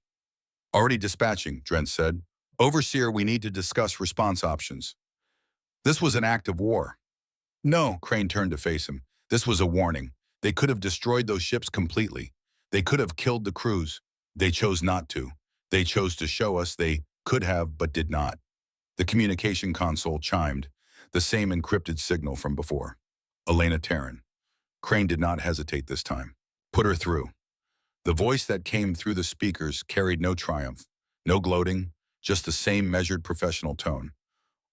Already dispatching, Drenth said. Overseer, we need to discuss response options. This was an act of war. No, Crane turned to face him. This was a warning. They could have destroyed those ships completely. They could have killed the crews. They chose not to. They chose to show us they could have but did not. The communication console chimed, the same encrypted signal from before. Elena Terran. Crane did not hesitate this time. Put her through. The voice that came through the speakers carried no triumph, no gloating, just the same measured professional tone.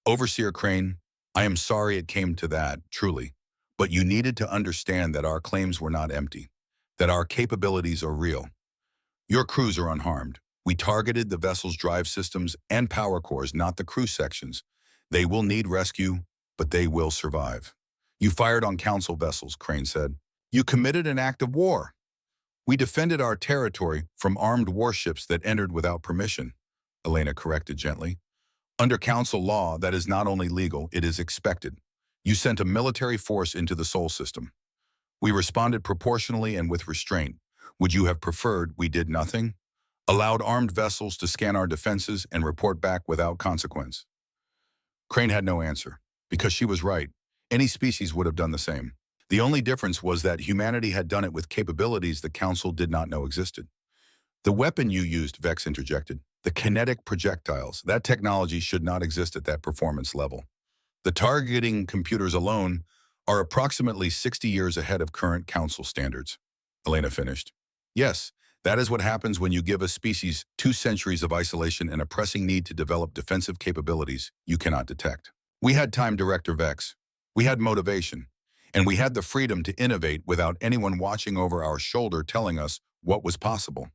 Overseer Crane, I am sorry it came to that, truly. But you needed to understand that our claims were not empty, that our capabilities are real. Your crews are unharmed. We targeted the vessel's drive systems and power cores, not the crew sections. They will need rescue, but they will survive. You fired on council vessels, Crane said. You committed an act of war. We defended our territory from armed warships that entered without permission, Elena corrected gently. Under council law, that is not only legal, it is expected. You sent a military force into the Sol system. We responded proportionally and with restraint. Would you have preferred we did nothing? Allowed armed vessels to scan our defenses and report back without consequence? Crane had no answer, because she was right. Any species would have done the same. The only difference was that humanity had done it with capabilities the Council did not know existed. The weapon you used, Vex interjected, the kinetic projectiles, that technology should not exist at that performance level. The targeting computers alone are approximately 60 years ahead of current council standards. Elena finished. Yes, that is what happens when you give a species 2 centuries of isolation and a pressing need to develop defensive capabilities you cannot detect. We had time, Director Vex. We had motivation. And we had the freedom to innovate without anyone watching over our shoulder telling us what was possible.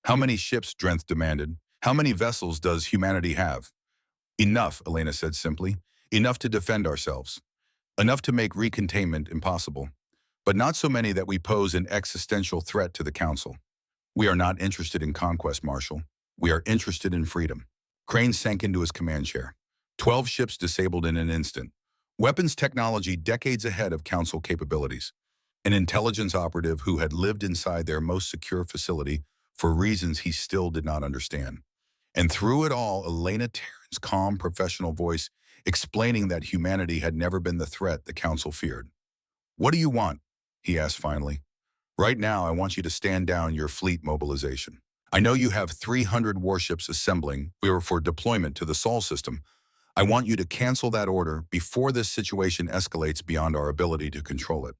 How many ships, Drenth demanded? How many vessels does humanity have? Enough, Elena said simply. Enough to defend ourselves. Enough to make recontainment impossible. But not so many that we pose an existential threat to the Council. We are not interested in conquest, Marshal. We are interested in freedom. Crane sank into his command chair. 12 ships disabled in an instant. Weapons technology decades ahead of Council capabilities. An intelligence operative who had lived inside their most secure facility for reasons he still did not understand. And through it all, Elena Terran's calm professional voice explaining that humanity had never been the threat the Council feared. What do you want? He asked finally. Right now, I want you to stand down your fleet mobilization. I know you have 300 warships assembling. We are for deployment to the Sol system. I want you to cancel that order before this situation escalates beyond our ability to control it.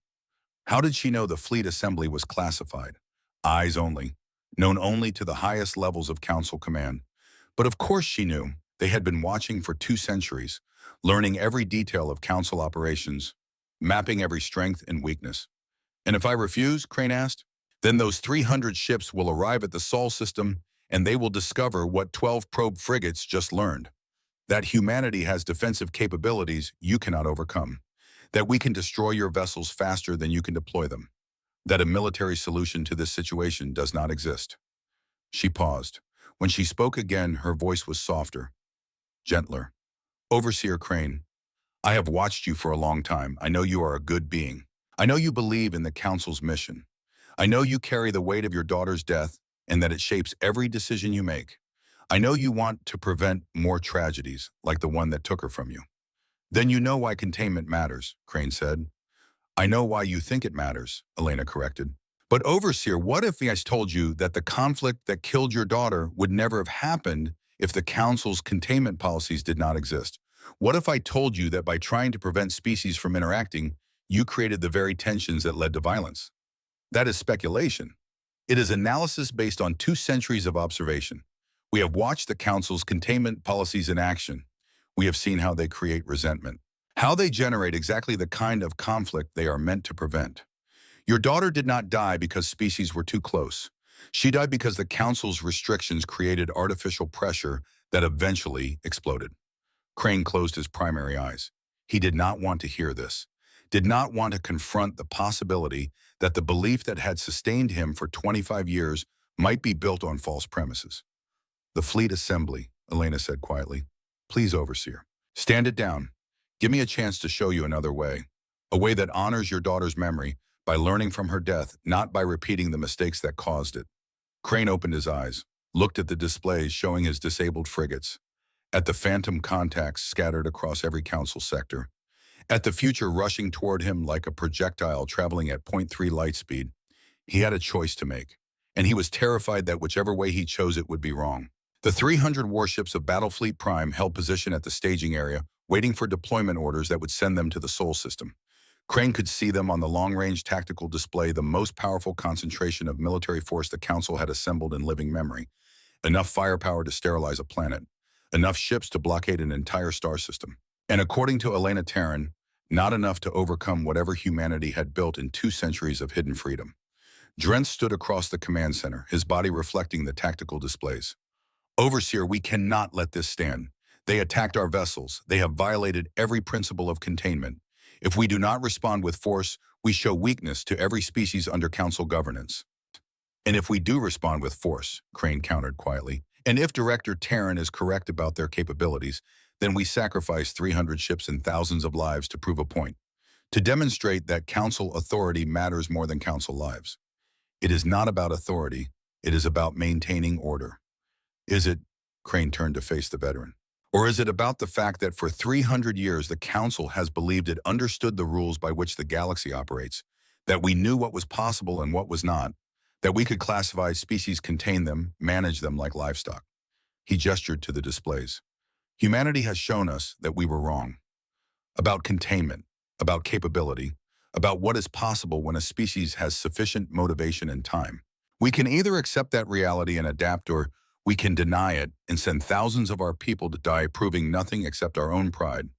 How did she know the fleet assembly was classified? Eyes only, known only to the highest levels of Council command. But of course she knew. They had been watching for 2 centuries, learning every detail of Council operations, mapping every strength and weakness. And if I refuse, Crane asked, then those 300 ships will arrive at the Sol system and they will discover what 12 probe frigates just learned. That humanity has defensive capabilities you cannot overcome. That we can destroy your vessels faster than you can deploy them. That a military solution to this situation does not exist. She paused. When she spoke again, her voice was softer, gentler. Overseer Crane, I have watched you for a long time. I know you are a good being. I know you believe in the Council's mission. I know you carry the weight of your daughter's death and that it shapes every decision you make. I know you want to prevent more tragedies like the one that took her from you. Then you know why containment matters, Crane said. I know why you think it matters, Elena corrected. But Overseer, what if I told you that the conflict that killed your daughter would never have happened if the Council's containment policies did not exist? What if I told you that by trying to prevent species from interacting, you created the very tensions that led to violence? That is speculation. It is analysis based on 2 centuries of observation. We have watched the Council's containment policies in action. We have seen how they create resentment, how they generate exactly the kind of conflict they are meant to prevent. Your daughter did not die because species were too close. She died because the Council's restrictions created artificial pressure that eventually exploded. Crane closed his primary eyes. He did not want to hear this, did not want to confront the possibility that the belief that had sustained him for 25 years might be built on false premises. The fleet assembly, Elena said quietly. Please, Overseer, stand it down. Give me a chance to show you another way, a way that honors your daughter's memory by learning from her death, not by repeating the mistakes that caused it. Crane opened his eyes, looked at the displays showing his disabled frigates, at the phantom contacts scattered across every Council sector, at the future rushing toward him like a projectile traveling at 0.3 light speed. He had a choice to make, and he was terrified that whichever way he chose it would be wrong. The 300 warships of Battlefleet Prime held position at the staging area, waiting for deployment orders that would send them to the Sol system. Crane could see them on the long-range tactical display, the most powerful concentration of military force the Council had assembled in living memory. Enough firepower to sterilize a planet. Enough ships to blockade an entire star system. And according to Elena Terran, not enough to overcome whatever humanity had built in 2 centuries of hidden freedom. Drenth stood across the command center, his body reflecting the tactical displays. Overseer, we cannot let this stand. They attacked our vessels. They have violated every principle of containment. If we do not respond with force, we show weakness to every species under Council governance. And if we do respond with force, Crane countered quietly, and if Director Terran is correct about their capabilities, then we sacrifice 300 ships and thousands of lives to prove a point, to demonstrate that Council authority matters more than Council lives. It is not about authority. It is about maintaining order. Is it, Crane turned to face the veteran, or is it about the fact that for 300 years the Council has believed it understood the rules by which the galaxy operates, that we knew what was possible and what was not, that we could classify species, contain them, manage them like livestock? He gestured to the displays. Humanity has shown us that we were wrong. About containment, about capability, about what is possible when a species has sufficient motivation and time. We can either accept that reality and adapt, or we can deny it and send thousands of our people to die proving nothing except our own pride.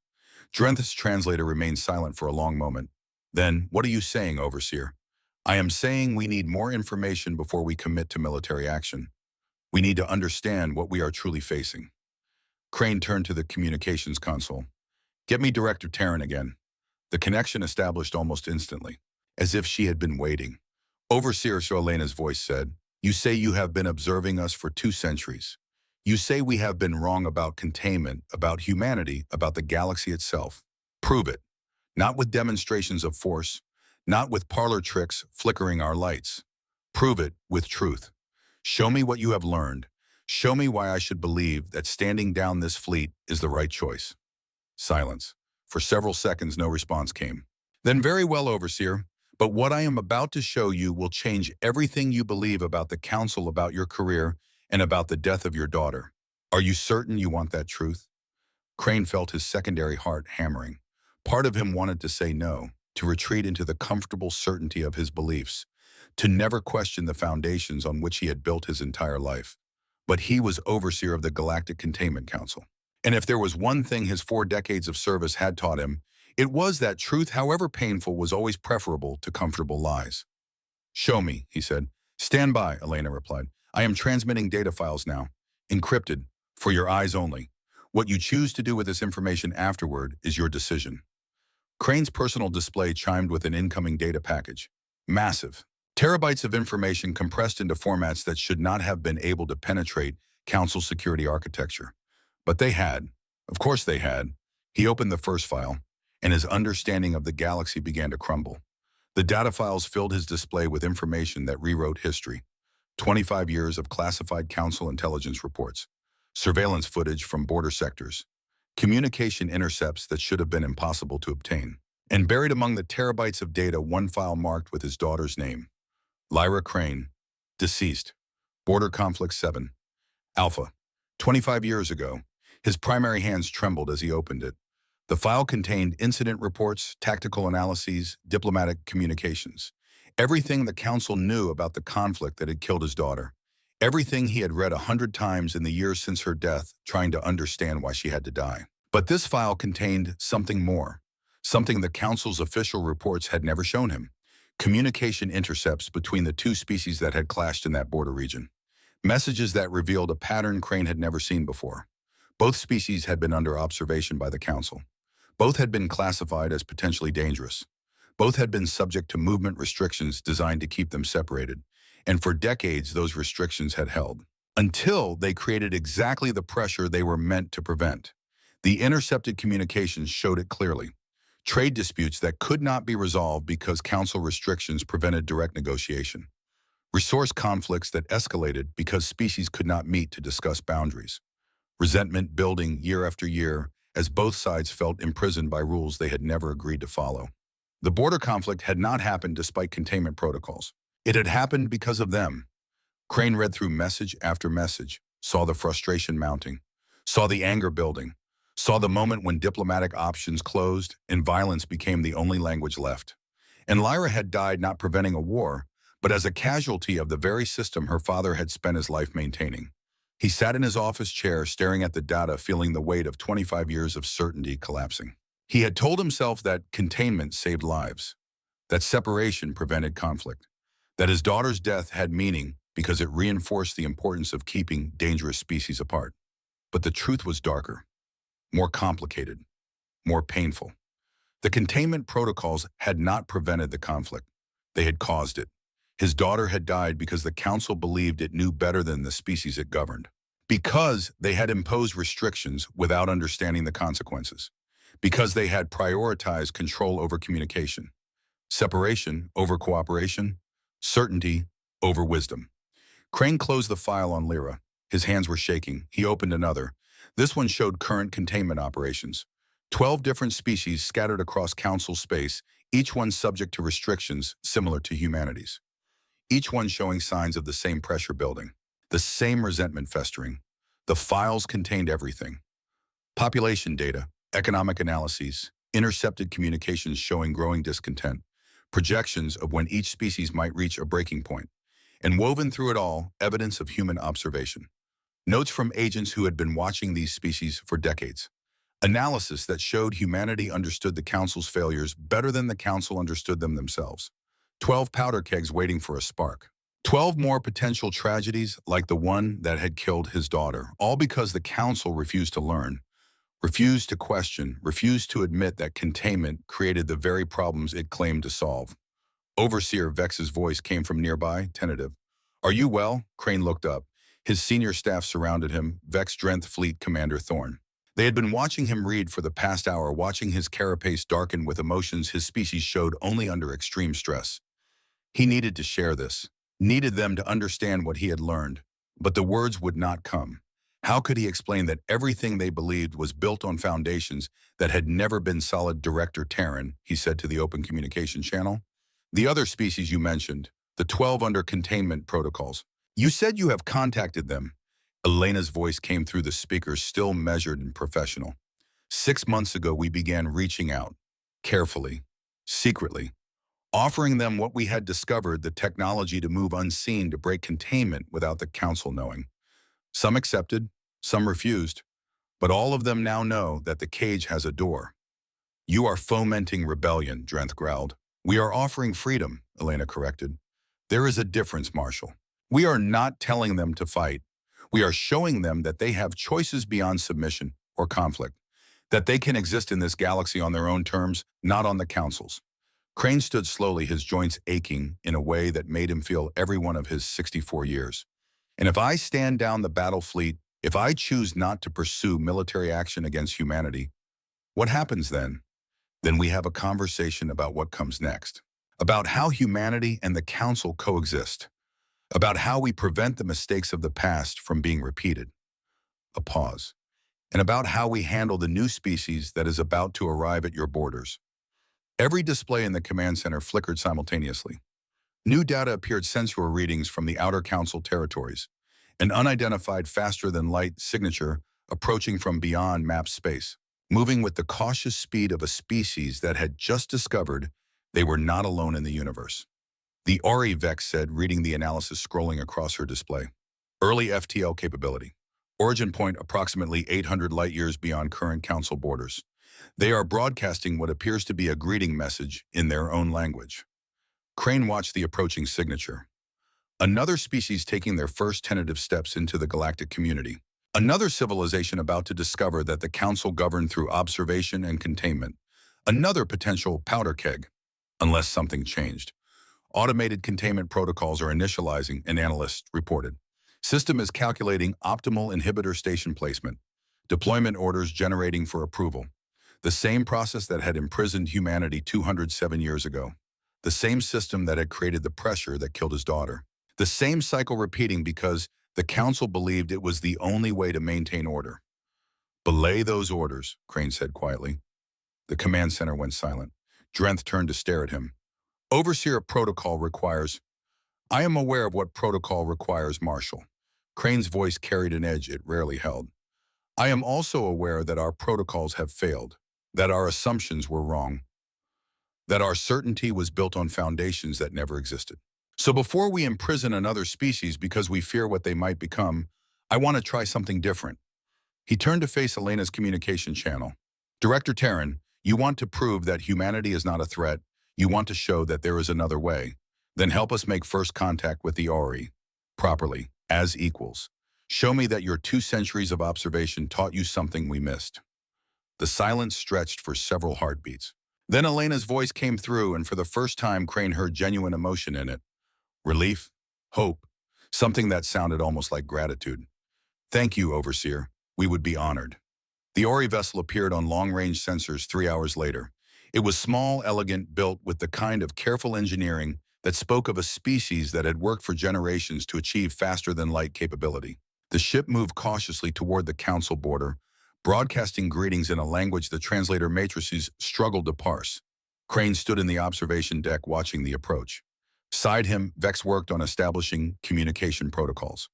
Drenth's translator remained silent for a long moment. Then, what are you saying, Overseer? I am saying we need more information before we commit to military action. We need to understand what we are truly facing. Crane turned to the communications console. Get me Director Taryn again. The connection established almost instantly, as if she had been waiting. Overseer Charlena's voice said, you say you have been observing us for 2 centuries. You say we have been wrong about containment, about humanity, about the galaxy itself. Prove it. Not with demonstrations of force, not with parlor tricks flickering our lights. Prove it with truth. Show me what you have learned. Show me why I should believe that standing down this fleet is the right choice. Silence. For several seconds, no response came. Then very well, Overseer, but what I am about to show you will change everything you believe about the Council, about your career, and about the death of your daughter. Are you certain you want that truth? Crane felt his secondary heart hammering. Part of him wanted to say no, to retreat into the comfortable certainty of his beliefs, to never question the foundations on which he had built his entire life. But he was Overseer of the Galactic Containment Council. And if there was one thing his 4 decades of service had taught him, it was that truth, however painful, was always preferable to comfortable lies. Show me, he said. Stand by, Elena replied. I am transmitting data files now, encrypted, for your eyes only. What you choose to do with this information afterward is your decision. Crane's personal display chimed with an incoming data package. Massive. Terabytes of information compressed into formats that should not have been able to penetrate Council security architecture. But they had. Of course they had. He opened the first file, and his understanding of the galaxy began to crumble. The data files filled his display with information that rewrote history. 25 years of classified Council intelligence reports, surveillance footage from border sectors, communication intercepts that should have been impossible to obtain. And buried among the terabytes of data, one file marked with his daughter's name. Lyra Crane, deceased. Border Conflict 7. Alpha. 25 years ago. His primary hands trembled as he opened it. The file contained incident reports, tactical analyses, diplomatic communications. Everything the Council knew about the conflict that had killed his daughter. Everything he had read 100 times in the years since her death, trying to understand why she had to die. But this file contained something more. Something the Council's official reports had never shown him. Communication intercepts between the 2 species that had clashed in that border region. Messages that revealed a pattern Crane had never seen before. Both species had been under observation by the Council. Both had been classified as potentially dangerous. Both had been subject to movement restrictions designed to keep them separated. And for decades, those restrictions had held. Until they created exactly the pressure they were meant to prevent. The intercepted communications showed it clearly. Trade disputes that could not be resolved because Council restrictions prevented direct negotiation. Resource conflicts that escalated because species could not meet to discuss boundaries. Resentment building year after year as both sides felt imprisoned by rules they had never agreed to follow. The border conflict had not happened despite containment protocols. It had happened because of them. Crane read through message after message, saw the frustration mounting, saw the anger building, saw the moment when diplomatic options closed and violence became the only language left. And Lyra had died not preventing a war, but as a casualty of the very system her father had spent his life maintaining. He sat in his office chair, staring at the data, feeling the weight of 25 years of certainty collapsing. He had told himself that containment saved lives, that separation prevented conflict, that his daughter's death had meaning because it reinforced the importance of keeping dangerous species apart. But the truth was darker, more complicated, more painful. The containment protocols had not prevented the conflict. They had caused it. His daughter had died because the Council believed it knew better than the species it governed. Because they had imposed restrictions without understanding the consequences. Because they had prioritized control over communication. Separation over cooperation. Certainty over wisdom. Crane closed the file on Lyra. His hands were shaking. He opened another. This one showed current containment operations. 12 different species scattered across Council space, each one subject to restrictions similar to humanity's. Each one showing signs of the same pressure building, the same resentment festering. The files contained everything. Population data, economic analyses, intercepted communications showing growing discontent, projections of when each species might reach a breaking point, and woven through it all, evidence of human observation. Notes from agents who had been watching these species for decades. Analysis that showed humanity understood the Council's failures better than the Council understood them themselves. 12 powder kegs waiting for a spark. 12 more potential tragedies like the one that had killed his daughter, all because the Council refused to learn, refused to question, refused to admit that containment created the very problems it claimed to solve. Overseer Vex's voice came from nearby, tentative. "Are you well?" Crane looked up. His senior staff surrounded him, Vex Drenth Fleet Commander Thorne. They had been watching him read for the past hour, watching his carapace darken with emotions his species showed only under extreme stress. He needed to share this, needed them to understand what he had learned, but the words would not come. How could he explain that everything they believed was built on foundations that had never been solid? Director Terran, he said to the open communication channel. "The other species you mentioned, the 12 under containment protocols. You said you have contacted them." Elena's voice came through the speakers, still measured and professional. "6 months ago, we began reaching out, carefully, secretly, offering them what we had discovered, the technology to move unseen to break containment without the Council knowing. Some accepted, some refused, but all of them now know that the cage has a door." "You are fomenting rebellion," Drenth growled. "We are offering freedom," Elena corrected. "There is a difference, Marshal. We are not telling them to fight. We are showing them that they have choices beyond submission or conflict, that they can exist in this galaxy on their own terms, not on the Council's." Crane stood slowly, his joints aching in a way that made him feel every one of his 64 years. "And if I stand down the battle fleet, if I choose not to pursue military action against humanity, what happens then? Then we have a conversation about what comes next, about how humanity and the Council coexist, about how we prevent the mistakes of the past from being repeated." A pause. "And about how we handle the new species that is about to arrive at your borders." Every display in the command center flickered simultaneously. New data appeared, sensor readings from the Outer Council territories, an unidentified faster-than-light signature approaching from beyond mapped space, moving with the cautious speed of a species that had just discovered they were not alone in the universe. The Ori, Vex said, reading the analysis scrolling across her display. "Early FTL capability. Origin point approximately 800 light-years beyond current Council borders. They are broadcasting what appears to be a greeting message in their own language." Crane watched the approaching signature. Another species taking their first tentative steps into the galactic community. Another civilization about to discover that the Council governed through observation and containment. Another potential powder keg, unless something changed. Automated containment protocols are initializing, an analyst reported. System is calculating optimal inhibitor station placement. Deployment orders generating for approval. The same process that had imprisoned humanity 207 years ago. The same system that had created the pressure that killed his daughter. The same cycle repeating because the Council believed it was the only way to maintain order. "Belay those orders," Crane said quietly. The command center went silent. Drenth turned to stare at him. "Overseer protocol requires—" "I am aware of what protocol requires, Marshal." Crane's voice carried an edge it rarely held. "I am also aware that our protocols have failed, that our assumptions were wrong, that our certainty was built on foundations that never existed. So before we imprison another species because we fear what they might become, I want to try something different." He turned to face Elena's communication channel. "Director Terran, you want to prove that humanity is not a threat. You want to show that there is another way. Then help us make first contact with the Ori, properly, as equals. Show me that your 2 centuries of observation taught you something we missed." The silence stretched for several heartbeats. Then Elena's voice came through, and for the first time Crane heard genuine emotion in it. Relief, hope, something that sounded almost like gratitude. "Thank you, Overseer. We would be honored." The Ori vessel appeared on long-range sensors 3 hours later. It was small, elegant, built with the kind of careful engineering that spoke of a species that had worked for generations to achieve faster-than-light capability. The ship moved cautiously toward the Council border, broadcasting greetings in a language the translator matrices struggled to parse. Crane stood in the observation deck watching the approach. Beside him, Vex worked on establishing communication protocols.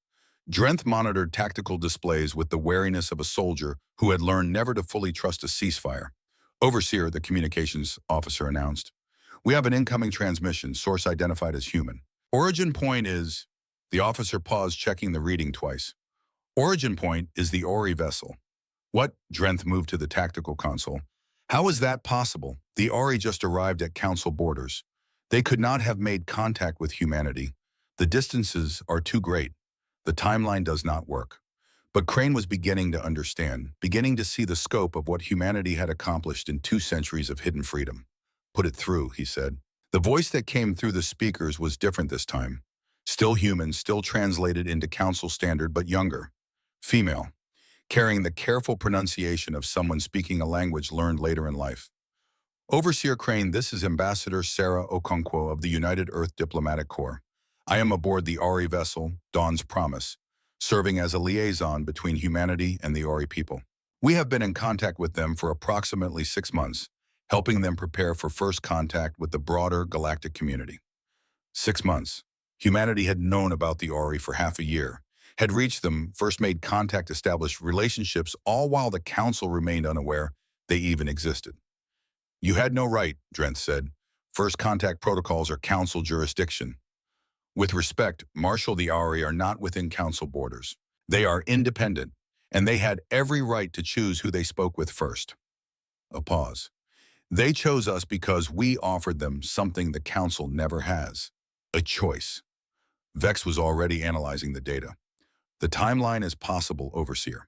Drenth monitored tactical displays with the wariness of a soldier who had learned never to fully trust a ceasefire. Overseer, the communications officer announced. We have an incoming transmission, source identified as human. Origin point is... The officer paused, checking the reading twice. Origin point is the Ori vessel. What? Drenth moved to the tactical console. How is that possible? The Ori just arrived at council borders. They could not have made contact with humanity. The distances are too great. The timeline does not work. But Crane was beginning to understand, beginning to see the scope of what humanity had accomplished in 2 centuries of hidden freedom. Put it through, he said. The voice that came through the speakers was different this time. Still human, still translated into council standard, but younger. Female, carrying the careful pronunciation of someone speaking a language learned later in life. Overseer Crane, this is Ambassador Sarah Okonkwo of the United Earth Diplomatic Corps. I am aboard the Ori vessel, Dawn's Promise, serving as a liaison between humanity and the Ori people. We have been in contact with them for approximately 6 months, helping them prepare for first contact with the broader galactic community. 6 months. Humanity had known about the Ori for half a year, had reached them, first made contact, established relationships, all while the Council remained unaware they even existed. You had no right, Drenth said. First contact protocols are Council jurisdiction. With respect, Marshal the Ori are not within Council borders. They are independent, and they had every right to choose who they spoke with first. A pause. They chose us because we offered them something the Council never has. A choice. Vex was already analyzing the data. The timeline is possible, Overseer.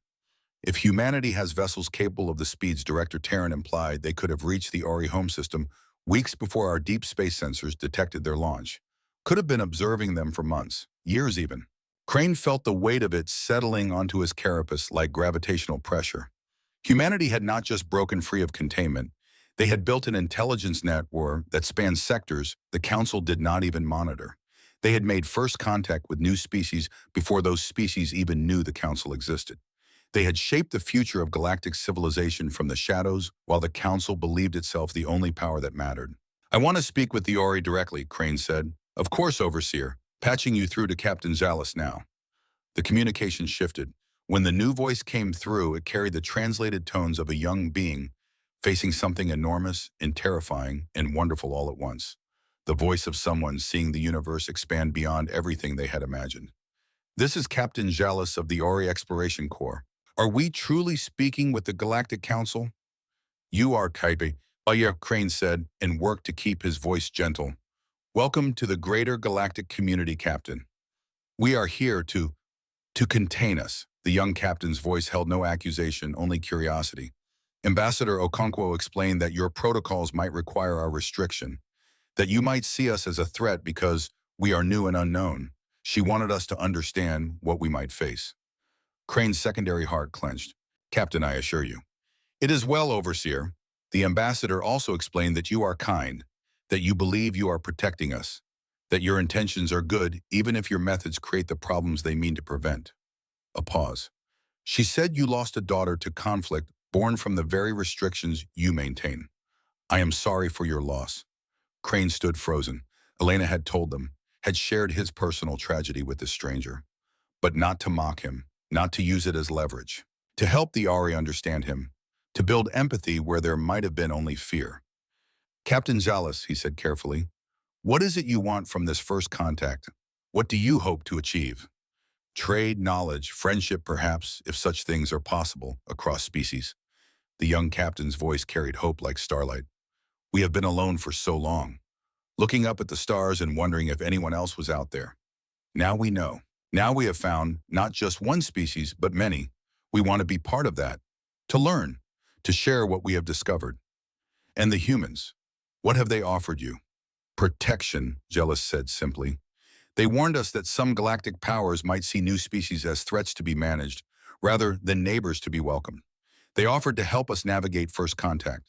If humanity has vessels capable of the speeds Director Terran implied, they could have reached the Ori home system weeks before our deep space sensors detected their launch. Could have been observing them for months, years even. Crane felt the weight of it settling onto his carapace like gravitational pressure. Humanity had not just broken free of containment. They had built an intelligence network that spanned sectors the Council did not even monitor. They had made first contact with new species before those species even knew the Council existed. They had shaped the future of galactic civilization from the shadows while the Council believed itself the only power that mattered. I want to speak with the Ori directly, Crane said. Of course, Overseer. Patching you through to Captain Zalis now. The communication shifted. When the new voice came through, it carried the translated tones of a young being facing something enormous and terrifying and wonderful all at once. The voice of someone seeing the universe expand beyond everything they had imagined. This is Captain Zalis of the Ori Exploration Corps. Are we truly speaking with the Galactic Council? You are, Kaibe, Crane said, and worked to keep his voice gentle. Welcome to the greater galactic community, Captain. We are here to contain us. The young captain's voice held no accusation, only curiosity. Ambassador Okonkwo explained that your protocols might require our restriction, that you might see us as a threat because we are new and unknown. She wanted us to understand what we might face. Crane's secondary heart clenched. Captain, I assure you. It is well, Overseer. The ambassador also explained that you are kind, that you believe you are protecting us, that your intentions are good even if your methods create the problems they mean to prevent. A pause. She said you lost a daughter to conflict born from the very restrictions you maintain. I am sorry for your loss. Crane stood frozen. Elena had told them, had shared his personal tragedy with this stranger. But not to mock him, not to use it as leverage. To help the Ori understand him, to build empathy where there might have been only fear. Captain Zalis, he said carefully, what is it you want from this first contact? What do you hope to achieve? Trade, knowledge, friendship perhaps, if such things are possible, across species. The young captain's voice carried hope like starlight. We have been alone for so long, looking up at the stars and wondering if anyone else was out there. Now we know. Now we have found not just one species, but many. We want to be part of that, to learn, to share what we have discovered. And the humans, what have they offered you? Protection, Zalis said simply. They warned us that some galactic powers might see new species as threats to be managed, rather than neighbors to be welcomed. They offered to help us navigate first contact,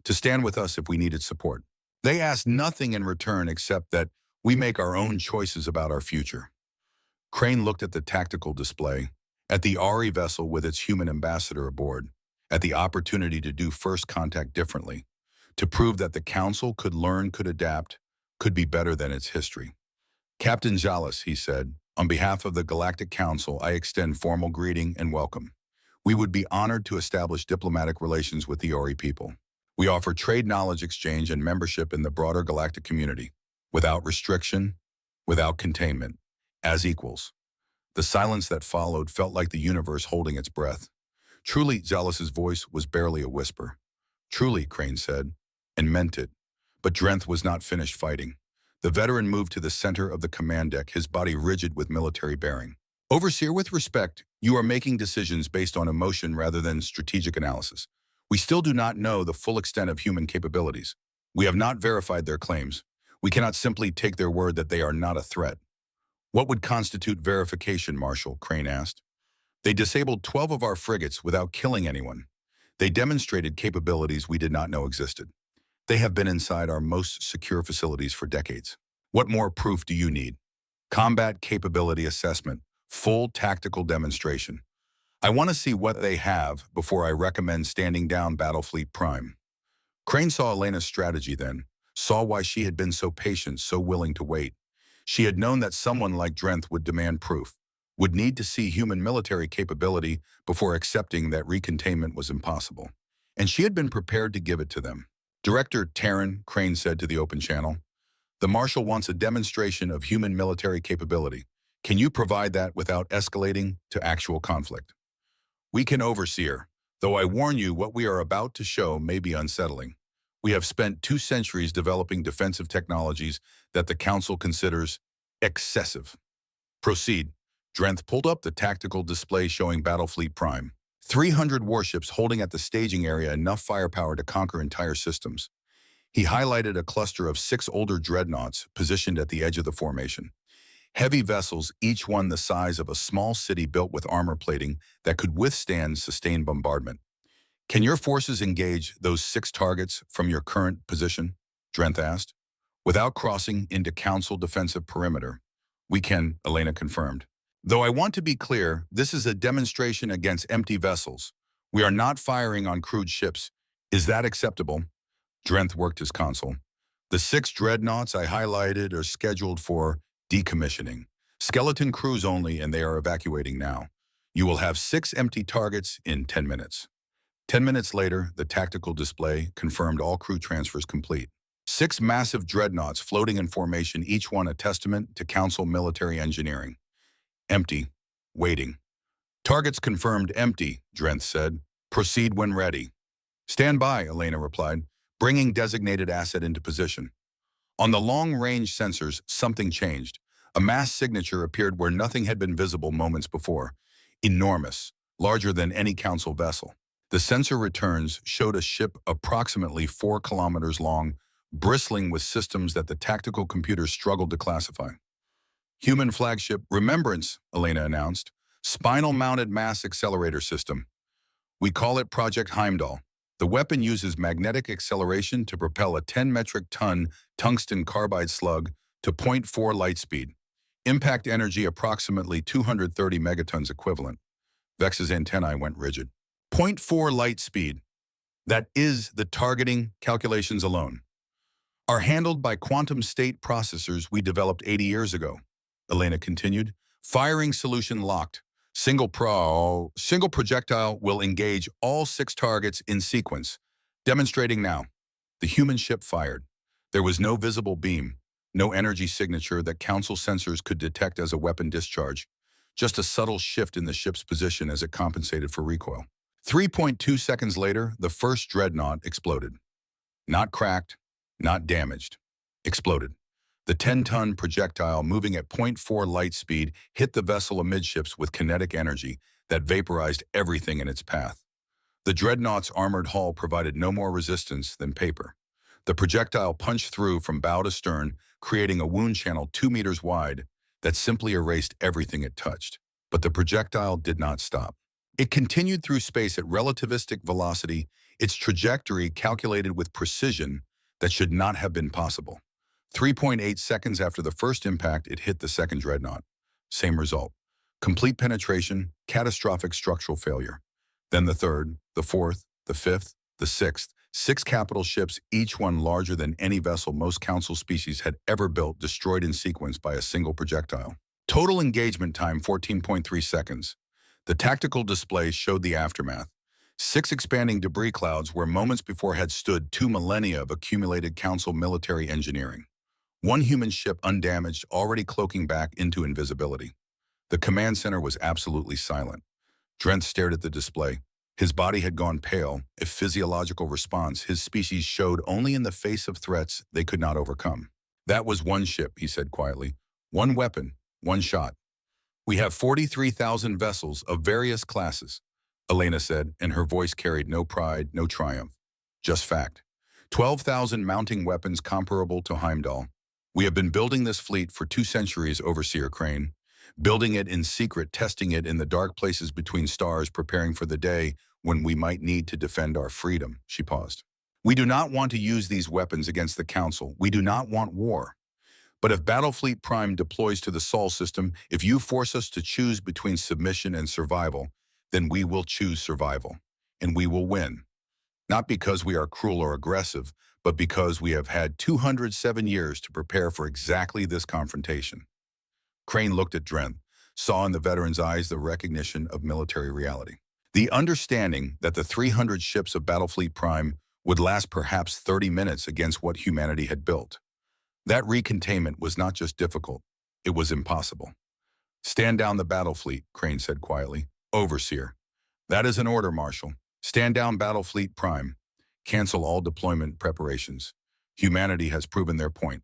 to stand with us if we needed support. They asked nothing in return except that we make our own choices about our future. Crane looked at the tactical display, at the Ori vessel with its human ambassador aboard, at the opportunity to do first contact differently, to prove that the Council could learn, could adapt, could be better than its history. Captain Zalis, he said, on behalf of the Galactic Council, I extend formal greeting and welcome. We would be honored to establish diplomatic relations with the Ori people. We offer trade knowledge exchange and membership in the broader galactic community, without restriction, without containment, as equals. The silence that followed felt like the universe holding its breath. Truly, Zealous's voice was barely a whisper. Truly, Crane said, and meant it. But Drenth was not finished fighting. The veteran moved to the center of the command deck, his body rigid with military bearing. Overseer, with respect, you are making decisions based on emotion rather than strategic analysis. We still do not know the full extent of human capabilities. We have not verified their claims. We cannot simply take their word that they are not a threat. What would constitute verification, Marshal? Crane asked. They disabled 12 of our frigates without killing anyone. They demonstrated capabilities we did not know existed. They have been inside our most secure facilities for decades. What more proof do you need? Combat capability assessment, full tactical demonstration. I want to see what they have before I recommend standing down Battlefleet Prime. Crane saw Elena's strategy then, saw why she had been so patient, so willing to wait. She had known that someone like Drenth would demand proof, would need to see human military capability before accepting that recontainment was impossible. And she had been prepared to give it to them. Director Taryn, Crane said to the open channel, the Marshal wants a demonstration of human military capability. Can you provide that without escalating to actual conflict? We can, Overseer, though I warn you what we are about to show may be unsettling. We have spent 2 centuries developing defensive technologies that the Council considers excessive. Proceed. Drenth pulled up the tactical display showing Battlefleet Prime. 300 warships holding at the staging area enough firepower to conquer entire systems. He highlighted a cluster of 6 older dreadnoughts positioned at the edge of the formation. Heavy vessels, each one the size of a small city built with armor plating that could withstand sustained bombardment. Can your forces engage those 6 targets from your current position? Drenth asked. Without crossing into Council defensive perimeter. We can, Elena confirmed. Though I want to be clear, this is a demonstration against empty vessels. We are not firing on crewed ships. Is that acceptable? Drenth worked his console. The 6 dreadnoughts I highlighted are scheduled for decommissioning. Skeleton crews only, and they are evacuating now. You will have 6 empty targets in 10 minutes. 10 minutes later, the tactical display confirmed all crew transfers complete. 6 massive dreadnoughts floating in formation, each one a testament to Council military engineering. Empty. Waiting. Targets confirmed empty, Drenth said. Proceed when ready. Stand by, Elena replied, bringing designated asset into position. On the long-range sensors, something changed. A mass signature appeared where nothing had been visible moments before. Enormous, larger than any Council vessel. The sensor returns showed a ship approximately 4 kilometers long, bristling with systems that the tactical computers struggled to classify. Human flagship Remembrance, Elena announced. Spinal-mounted mass accelerator system. We call it Project Heimdall. The weapon uses magnetic acceleration to propel a 10 metric ton tungsten carbide slug to 0.4 light speed. Impact energy approximately 230 megatons equivalent. Vex's antennae went rigid. 0.4 light speed. That is the targeting calculations alone. Are handled by quantum state processors we developed 80 years ago. Elena continued. Firing solution locked. Single projectile will engage all 6 targets in sequence. Demonstrating now. The human ship fired. There was no visible beam, no energy signature that Council sensors could detect as a weapon discharge, just a subtle shift in the ship's position as it compensated for recoil. 3.2 seconds later, the first dreadnought exploded. Not cracked, not damaged. Exploded. The 10-ton projectile, moving at 0.4 light speed, hit the vessel amidships with kinetic energy that vaporized everything in its path. The dreadnought's armored hull provided no more resistance than paper. The projectile punched through from bow to stern, creating a wound channel 2 meters wide that simply erased everything it touched. But the projectile did not stop. It continued through space at relativistic velocity, its trajectory calculated with precision that should not have been possible. 3.8 seconds after the first impact, it hit the second dreadnought. Same result. Complete penetration, catastrophic structural failure. Then the third, the fourth, the fifth, the sixth. 6 capital ships, each one larger than any vessel most Council species had ever built, destroyed in sequence by a single projectile. Total engagement time 14.3 seconds. The tactical display showed the aftermath. 6 expanding debris clouds where moments before had stood 2 millennia of accumulated Council military engineering. One human ship undamaged, already cloaking back into invisibility. The command center was absolutely silent. Drent stared at the display. His body had gone pale, a physiological response his species showed only in the face of threats they could not overcome. That was one ship, he said quietly. One weapon, one shot. We have 43,000 vessels of various classes, Elena said, and her voice carried no pride, no triumph. Just fact. 12,000 mounting weapons comparable to Heimdall. We have been building this fleet for 2 centuries, Overseer Crane. Building it in secret, testing it in the dark places between stars, preparing for the day when we might need to defend our freedom, she paused. We do not want to use these weapons against the Council. We do not want war. But if Battlefleet Prime deploys to the Sol system, if you force us to choose between submission and survival, then we will choose survival. And we will win. Not because we are cruel or aggressive, but because we have had 207 years to prepare for exactly this confrontation. Crane looked at Drent, saw in the veteran's eyes the recognition of military reality. The understanding that the 300 ships of Battlefleet Prime would last perhaps 30 minutes against what humanity had built. That recontainment was not just difficult, it was impossible. Stand down the battle fleet, Crane said quietly. Overseer. That is an order, Marshal. Stand down Battlefleet Prime. Cancel all deployment preparations. Humanity has proven their point.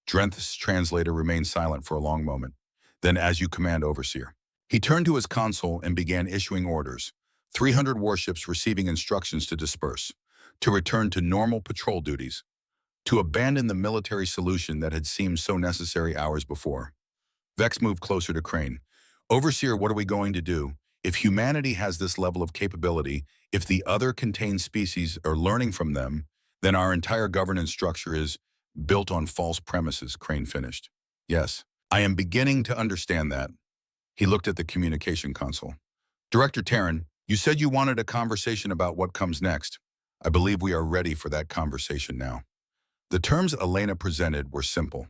Drent's translator remained silent for a long moment. Then, as you command, Overseer. He turned to his console and began issuing orders. 300 warships receiving instructions to disperse, to return to normal patrol duties, to abandon the military solution that had seemed so necessary hours before. Vex moved closer to Crane. Overseer, what are we going to do? If humanity has this level of capability, if the other contained species are learning from them, then our entire governance structure is built on false premises, Crane finished. Yes, I am beginning to understand that. He looked at the communication console. Director Terran, you said you wanted a conversation about what comes next. I believe we are ready for that conversation now. The terms Elena presented were simple.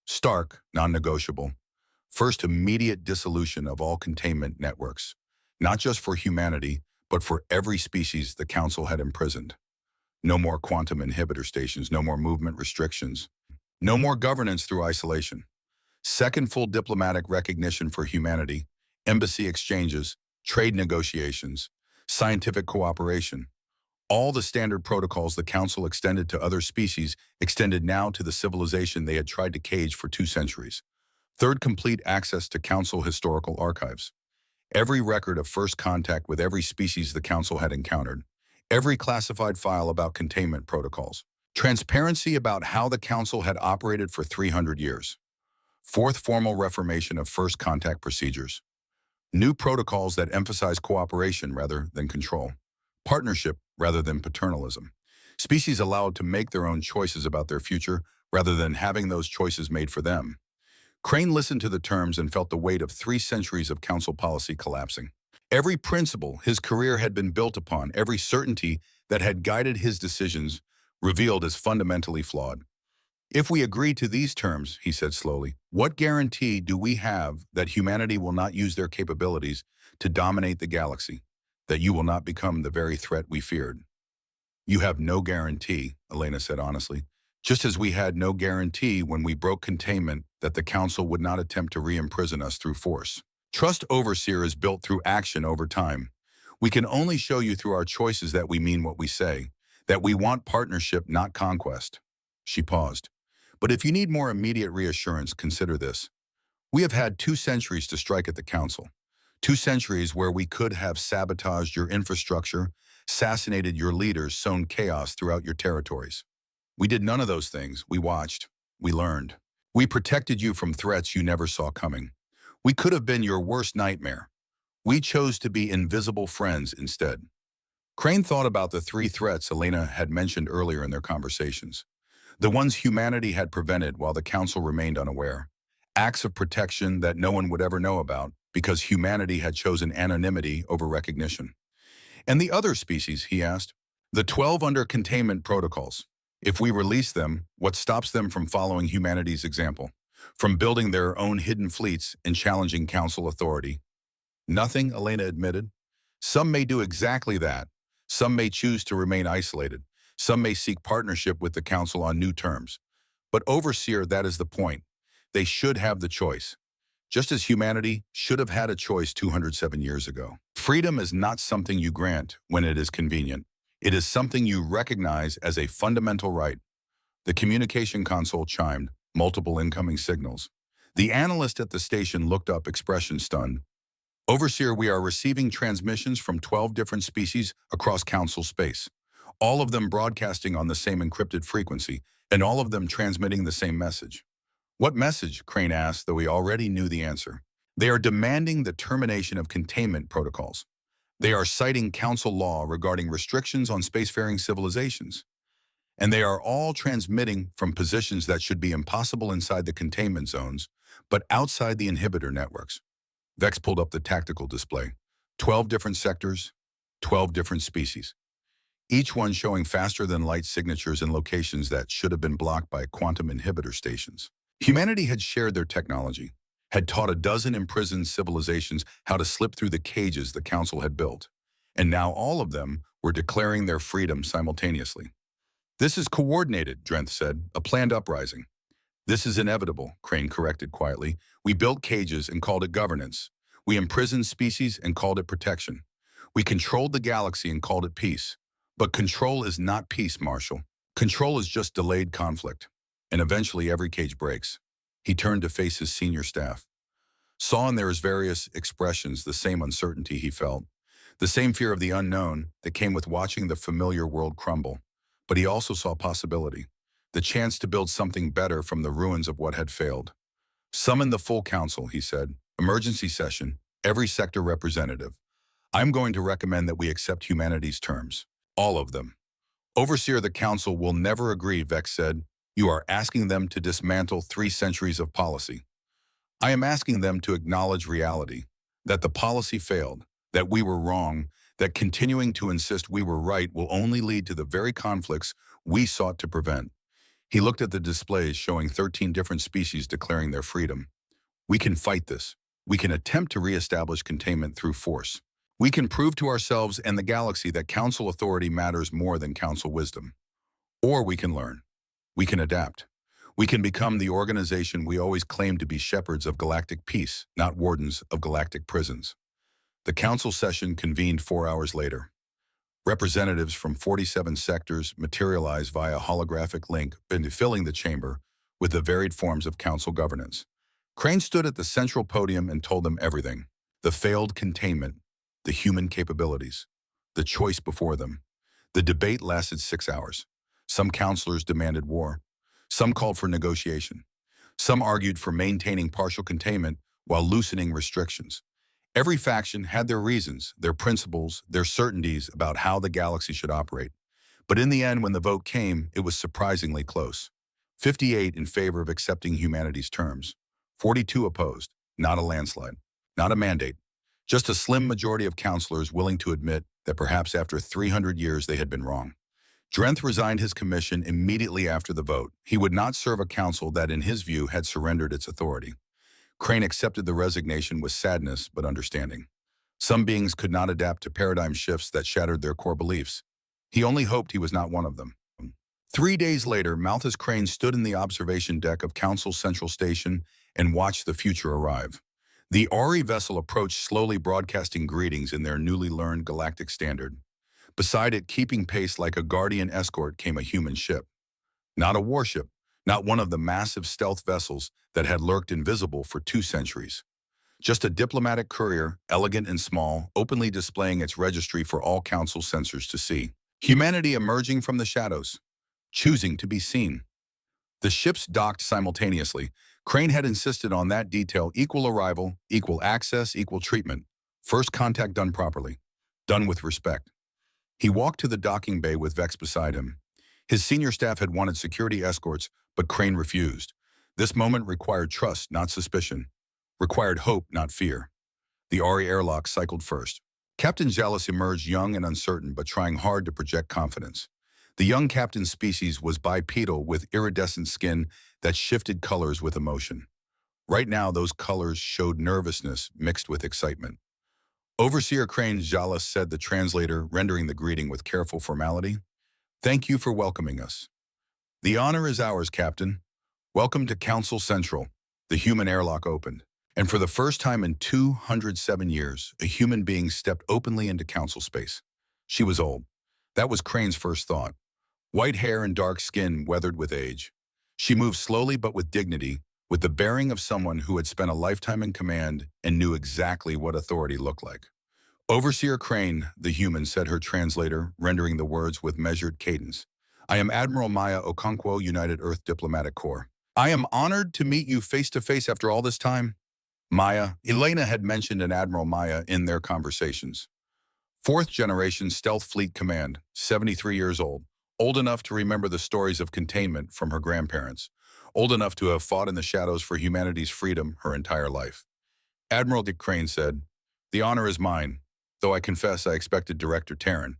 Stark, non-negotiable. First, immediate dissolution of all containment networks. Not just for humanity, but for every species the Council had imprisoned. No more quantum inhibitor stations, no more movement restrictions. No more governance through isolation. Second, full diplomatic recognition for humanity, embassy exchanges, trade negotiations, scientific cooperation. All the standard protocols the Council extended to other species extended now to the civilization they had tried to cage for 2 centuries. Third, complete access to Council historical archives. Every record of first contact with every species the Council had encountered. Every classified file about containment protocols. Transparency about how the Council had operated for 300 years. Fourth, formal reformation of first contact procedures. New protocols that emphasize cooperation rather than control. Partnership rather than paternalism. Species allowed to make their own choices about their future rather than having those choices made for them. Crane listened to the terms and felt the weight of 3 centuries of Council policy collapsing. Every principle his career had been built upon, every certainty that had guided his decisions, revealed as fundamentally flawed. If we agree to these terms, he said slowly, what guarantee do we have that humanity will not use their capabilities to dominate the galaxy, that you will not become the very threat we feared? You have no guarantee, Elena said honestly, just as we had no guarantee when we broke containment that the Council would not attempt to re-imprison us through force. Trust, Overseer, is built through action over time. We can only show you through our choices that we mean what we say, that we want partnership, not conquest. She paused. But if you need more immediate reassurance, consider this. We have had 2 centuries to strike at the Council. 2 centuries where we could have sabotaged your infrastructure, assassinated your leaders, sown chaos throughout your territories. We did none of those things. We watched. We learned. We protected you from threats you never saw coming. We could have been your worst nightmare. We chose to be invisible friends instead. Crane thought about the 3 threats Elena had mentioned earlier in their conversations. The ones humanity had prevented while the Council remained unaware. Acts of protection that no one would ever know about because humanity had chosen anonymity over recognition. And the other species, he asked. The 12 under containment protocols. If we release them, what stops them from following humanity's example? From building their own hidden fleets and challenging Council authority? Nothing, Elena admitted. Some may do exactly that, Some may choose to remain isolated. Some may seek partnership with the council on new terms. But overseer, that is the point. They should have the choice. Just as humanity should have had a choice 207 years ago. Freedom is not something you grant when it is convenient. It is something you recognize as a fundamental right. The communication console chimed, multiple incoming signals. The analyst at the station looked up, expression stunned. Overseer, we are receiving transmissions from 12 different species across council space, all of them broadcasting on the same encrypted frequency, and all of them transmitting the same message. What message? Crane asked, though he already knew the answer. They are demanding the termination of containment protocols. They are citing council law regarding restrictions on spacefaring civilizations. And they are all transmitting from positions that should be impossible inside the containment zones, but outside the inhibitor networks. Vex pulled up the tactical display. 12 different sectors, 12 different species. Each one showing faster than light signatures in locations that should have been blocked by quantum inhibitor stations. Humanity had shared their technology, had taught a dozen imprisoned civilizations how to slip through the cages the council had built, and now all of them were declaring their freedom simultaneously. This is coordinated, Drenth said, a planned uprising. This is inevitable, Crane corrected quietly. We built cages and called it governance. We imprisoned species and called it protection. We controlled the galaxy and called it peace. But control is not peace, Marshal. Control is just delayed conflict. And eventually every cage breaks. He turned to face his senior staff. Saw in their various expressions the same uncertainty he felt, the same fear of the unknown that came with watching the familiar world crumble. But he also saw possibility, the chance to build something better from the ruins of what had failed. Summon the full council, he said. Emergency session, every sector representative. I'm going to recommend that we accept humanity's terms. All of them. Overseer, the council will never agree, Vex said. You are asking them to dismantle 3 centuries of policy. I am asking them to acknowledge reality, that the policy failed, that we were wrong, that continuing to insist we were right will only lead to the very conflicts we sought to prevent. He looked at the displays showing 13 different species declaring their freedom. We can fight this. We can attempt to reestablish containment through force. We can prove to ourselves and the galaxy that council authority matters more than council wisdom. Or we can learn. We can adapt. We can become the organization we always claimed to be shepherds of galactic peace, not wardens of galactic prisons. The council session convened 4 hours later. Representatives from 47 sectors materialized via holographic link into filling the chamber with the varied forms of council governance. Crane stood at the central podium and told them everything. The failed containment, the human capabilities, the choice before them. The debate lasted 6 hours. Some counselors demanded war. Some called for negotiation. Some argued for maintaining partial containment while loosening restrictions. Every faction had their reasons, their principles, their certainties about how the galaxy should operate. But in the end, when the vote came, it was surprisingly close. 58 in favor of accepting humanity's terms. 42 opposed. Not a landslide. Not a mandate. Just a slim majority of counselors willing to admit that perhaps after 300 years they had been wrong. Drenth resigned his commission immediately after the vote. He would not serve a council that, in his view, had surrendered its authority. Crane accepted the resignation with sadness but understanding. Some beings could not adapt to paradigm shifts that shattered their core beliefs. He only hoped he was not one of them. 3 days later, Malthus Crane stood in the observation deck of Council Central Station and watched the future arrive. The Ari vessel approached slowly, broadcasting greetings in their newly learned galactic standard. Beside it, keeping pace like a guardian escort, came a human ship. Not a warship, not one of the massive stealth vessels that had lurked invisible for 2 centuries. Just a diplomatic courier, elegant and small, openly displaying its registry for all council sensors to see. Humanity emerging from the shadows, choosing to be seen. The ships docked simultaneously. Crane had insisted on that detail: equal arrival, equal access, equal treatment. First contact done properly, done with respect. He walked to the docking bay with Vex beside him. His senior staff had wanted security escorts, but Crane refused. This moment required trust, not suspicion. Required hope, not fear. The Ari airlock cycled first. Captain Jalis emerged young and uncertain, but trying hard to project confidence. The young captain's species was bipedal with iridescent skin that shifted colors with emotion. Right now, those colors showed nervousness mixed with excitement. Overseer Crane Jalas said, the translator, rendering the greeting with careful formality. Thank you for welcoming us. The honor is ours, Captain. Welcome to Council Central. The human airlock opened. And for the first time in 207 years, a human being stepped openly into council space. She was old. That was Crane's first thought. White hair and dark skin weathered with age. She moved slowly but with dignity, with the bearing of someone who had spent a lifetime in command and knew exactly what authority looked like. Overseer Crane, the human, said, her translator, rendering the words with measured cadence. I am Admiral Maya Okonkwo, United Earth Diplomatic Corps. I am honored to meet you face to face after all this time. Maya, Elena had mentioned an Admiral Maya in their conversations. Fourth generation Stealth Fleet Command, 73 years old enough to remember the stories of containment from her grandparents, old enough to have fought in the shadows for humanity's freedom her entire life. Admiral Dick Crane said, the honor is mine, though I confess I expected Director Taryn.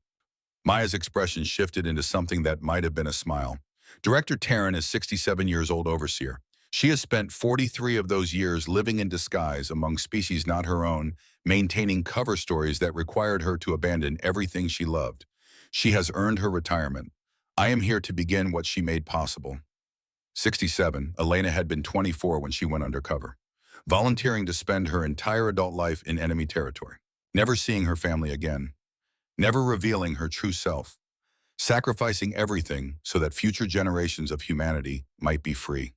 Maya's expression shifted into something that might have been a smile. Director Taryn is 67 years old, overseer. She has spent 43 of those years living in disguise among species not her own, maintaining cover stories that required her to abandon everything she loved. She has earned her retirement. I am here to begin what she made possible. 67, Elena had been 24 when she went undercover, volunteering to spend her entire adult life in enemy territory, never seeing her family again, never revealing her true self, sacrificing everything so that future generations of humanity might be free.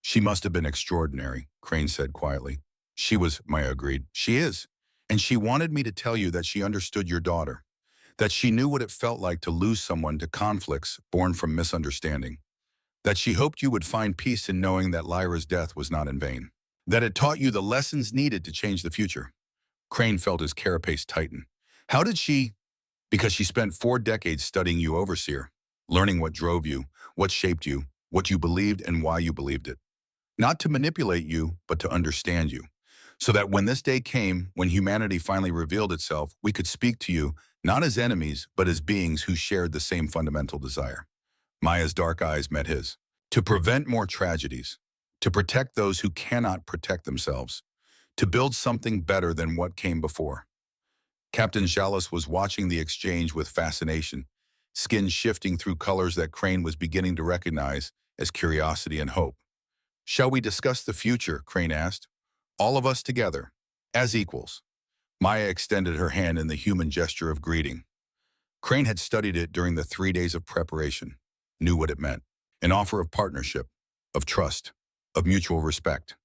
She must have been extraordinary, Crane said quietly. She was, Maya agreed. She is. And she wanted me to tell you that she understood your daughter, that she knew what it felt like to lose someone to conflicts born from misunderstanding, that she hoped you would find peace in knowing that Lyra's death was not in vain, that it taught you the lessons needed to change the future. Crane felt his carapace tighten. How did she? Because she spent 4 decades studying you, overseer, learning what drove you, what shaped you, what you believed and why you believed it. Not to manipulate you, but to understand you, so that when this day came, when humanity finally revealed itself, we could speak to you, not as enemies, but as beings who shared the same fundamental desire. Maya's dark eyes met his. To prevent more tragedies, to protect those who cannot protect themselves, to build something better than what came before. Captain Jalas was watching the exchange with fascination, skin shifting through colors that Crane was beginning to recognize as curiosity and hope. Shall we discuss the future? Crane asked. All of us together, as equals. Maya extended her hand in the human gesture of greeting. Crane had studied it during the 3 days of preparation, knew what it meant. An offer of partnership, of trust, of mutual respect.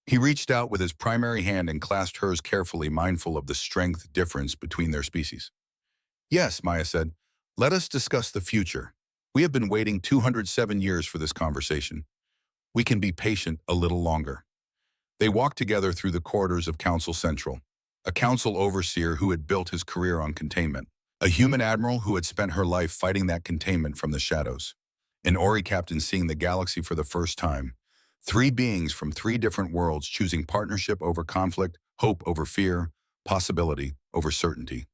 He reached out with his primary hand and clasped hers carefully, mindful of the strength difference between their species. Yes, Maya said, let us discuss the future. We have been waiting 207 years for this conversation. We can be patient a little longer. They walked together through the corridors of Council Central, a council overseer who had built his career on containment, a human admiral who had spent her life fighting that containment from the shadows, an Ori captain seeing the galaxy for the first time, 3 beings from 3 different worlds choosing partnership over conflict, hope over fear, possibility over certainty.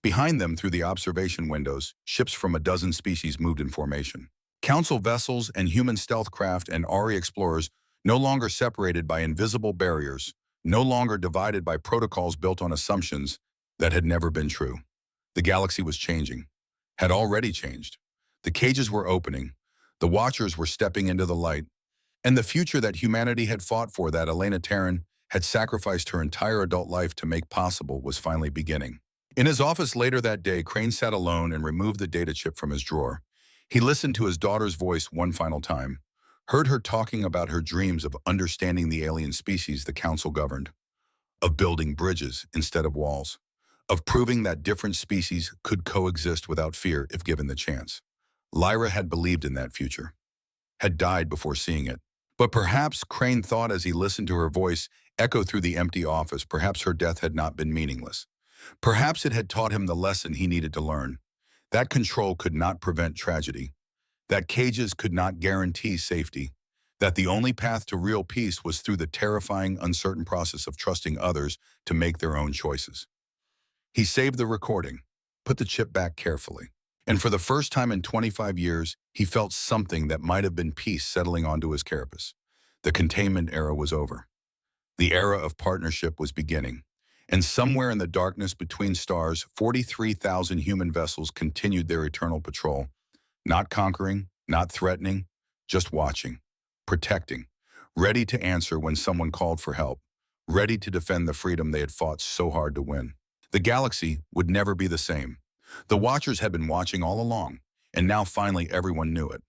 Behind them, through the observation windows, ships from a dozen species moved in formation. Council vessels and human stealth craft and Ori explorers no longer separated by invisible barriers, no longer divided by protocols built on assumptions that had never been true. The galaxy was changing, had already changed. The cages were opening, the Watchers were stepping into the light, and the future that humanity had fought for, that Elena Taryn had sacrificed her entire adult life to make possible, was finally beginning. In his office later that day, Crane sat alone and removed the data chip from his drawer. He listened to his daughter's voice one final time, heard her talking about her dreams of understanding the alien species the Council governed, of building bridges instead of walls, of proving that different species could coexist without fear if given the chance. Lyra had believed in that future, had died before seeing it. But perhaps, Crane thought as he listened to her voice echo through the empty office, perhaps her death had not been meaningless. Perhaps it had taught him the lesson he needed to learn. That control could not prevent tragedy, that cages could not guarantee safety, that the only path to real peace was through the terrifying, uncertain process of trusting others to make their own choices. He saved the recording, put the chip back carefully, and for the first time in 25 years, he felt something that might have been peace settling onto his carapace. The containment era was over. The era of partnership was beginning. And somewhere in the darkness between stars, 43,000 human vessels continued their eternal patrol, not conquering, not threatening, just watching, protecting, ready to answer when someone called for help, ready to defend the freedom they had fought so hard to win. The galaxy would never be the same. The Watchers had been watching all along, and now finally everyone knew it.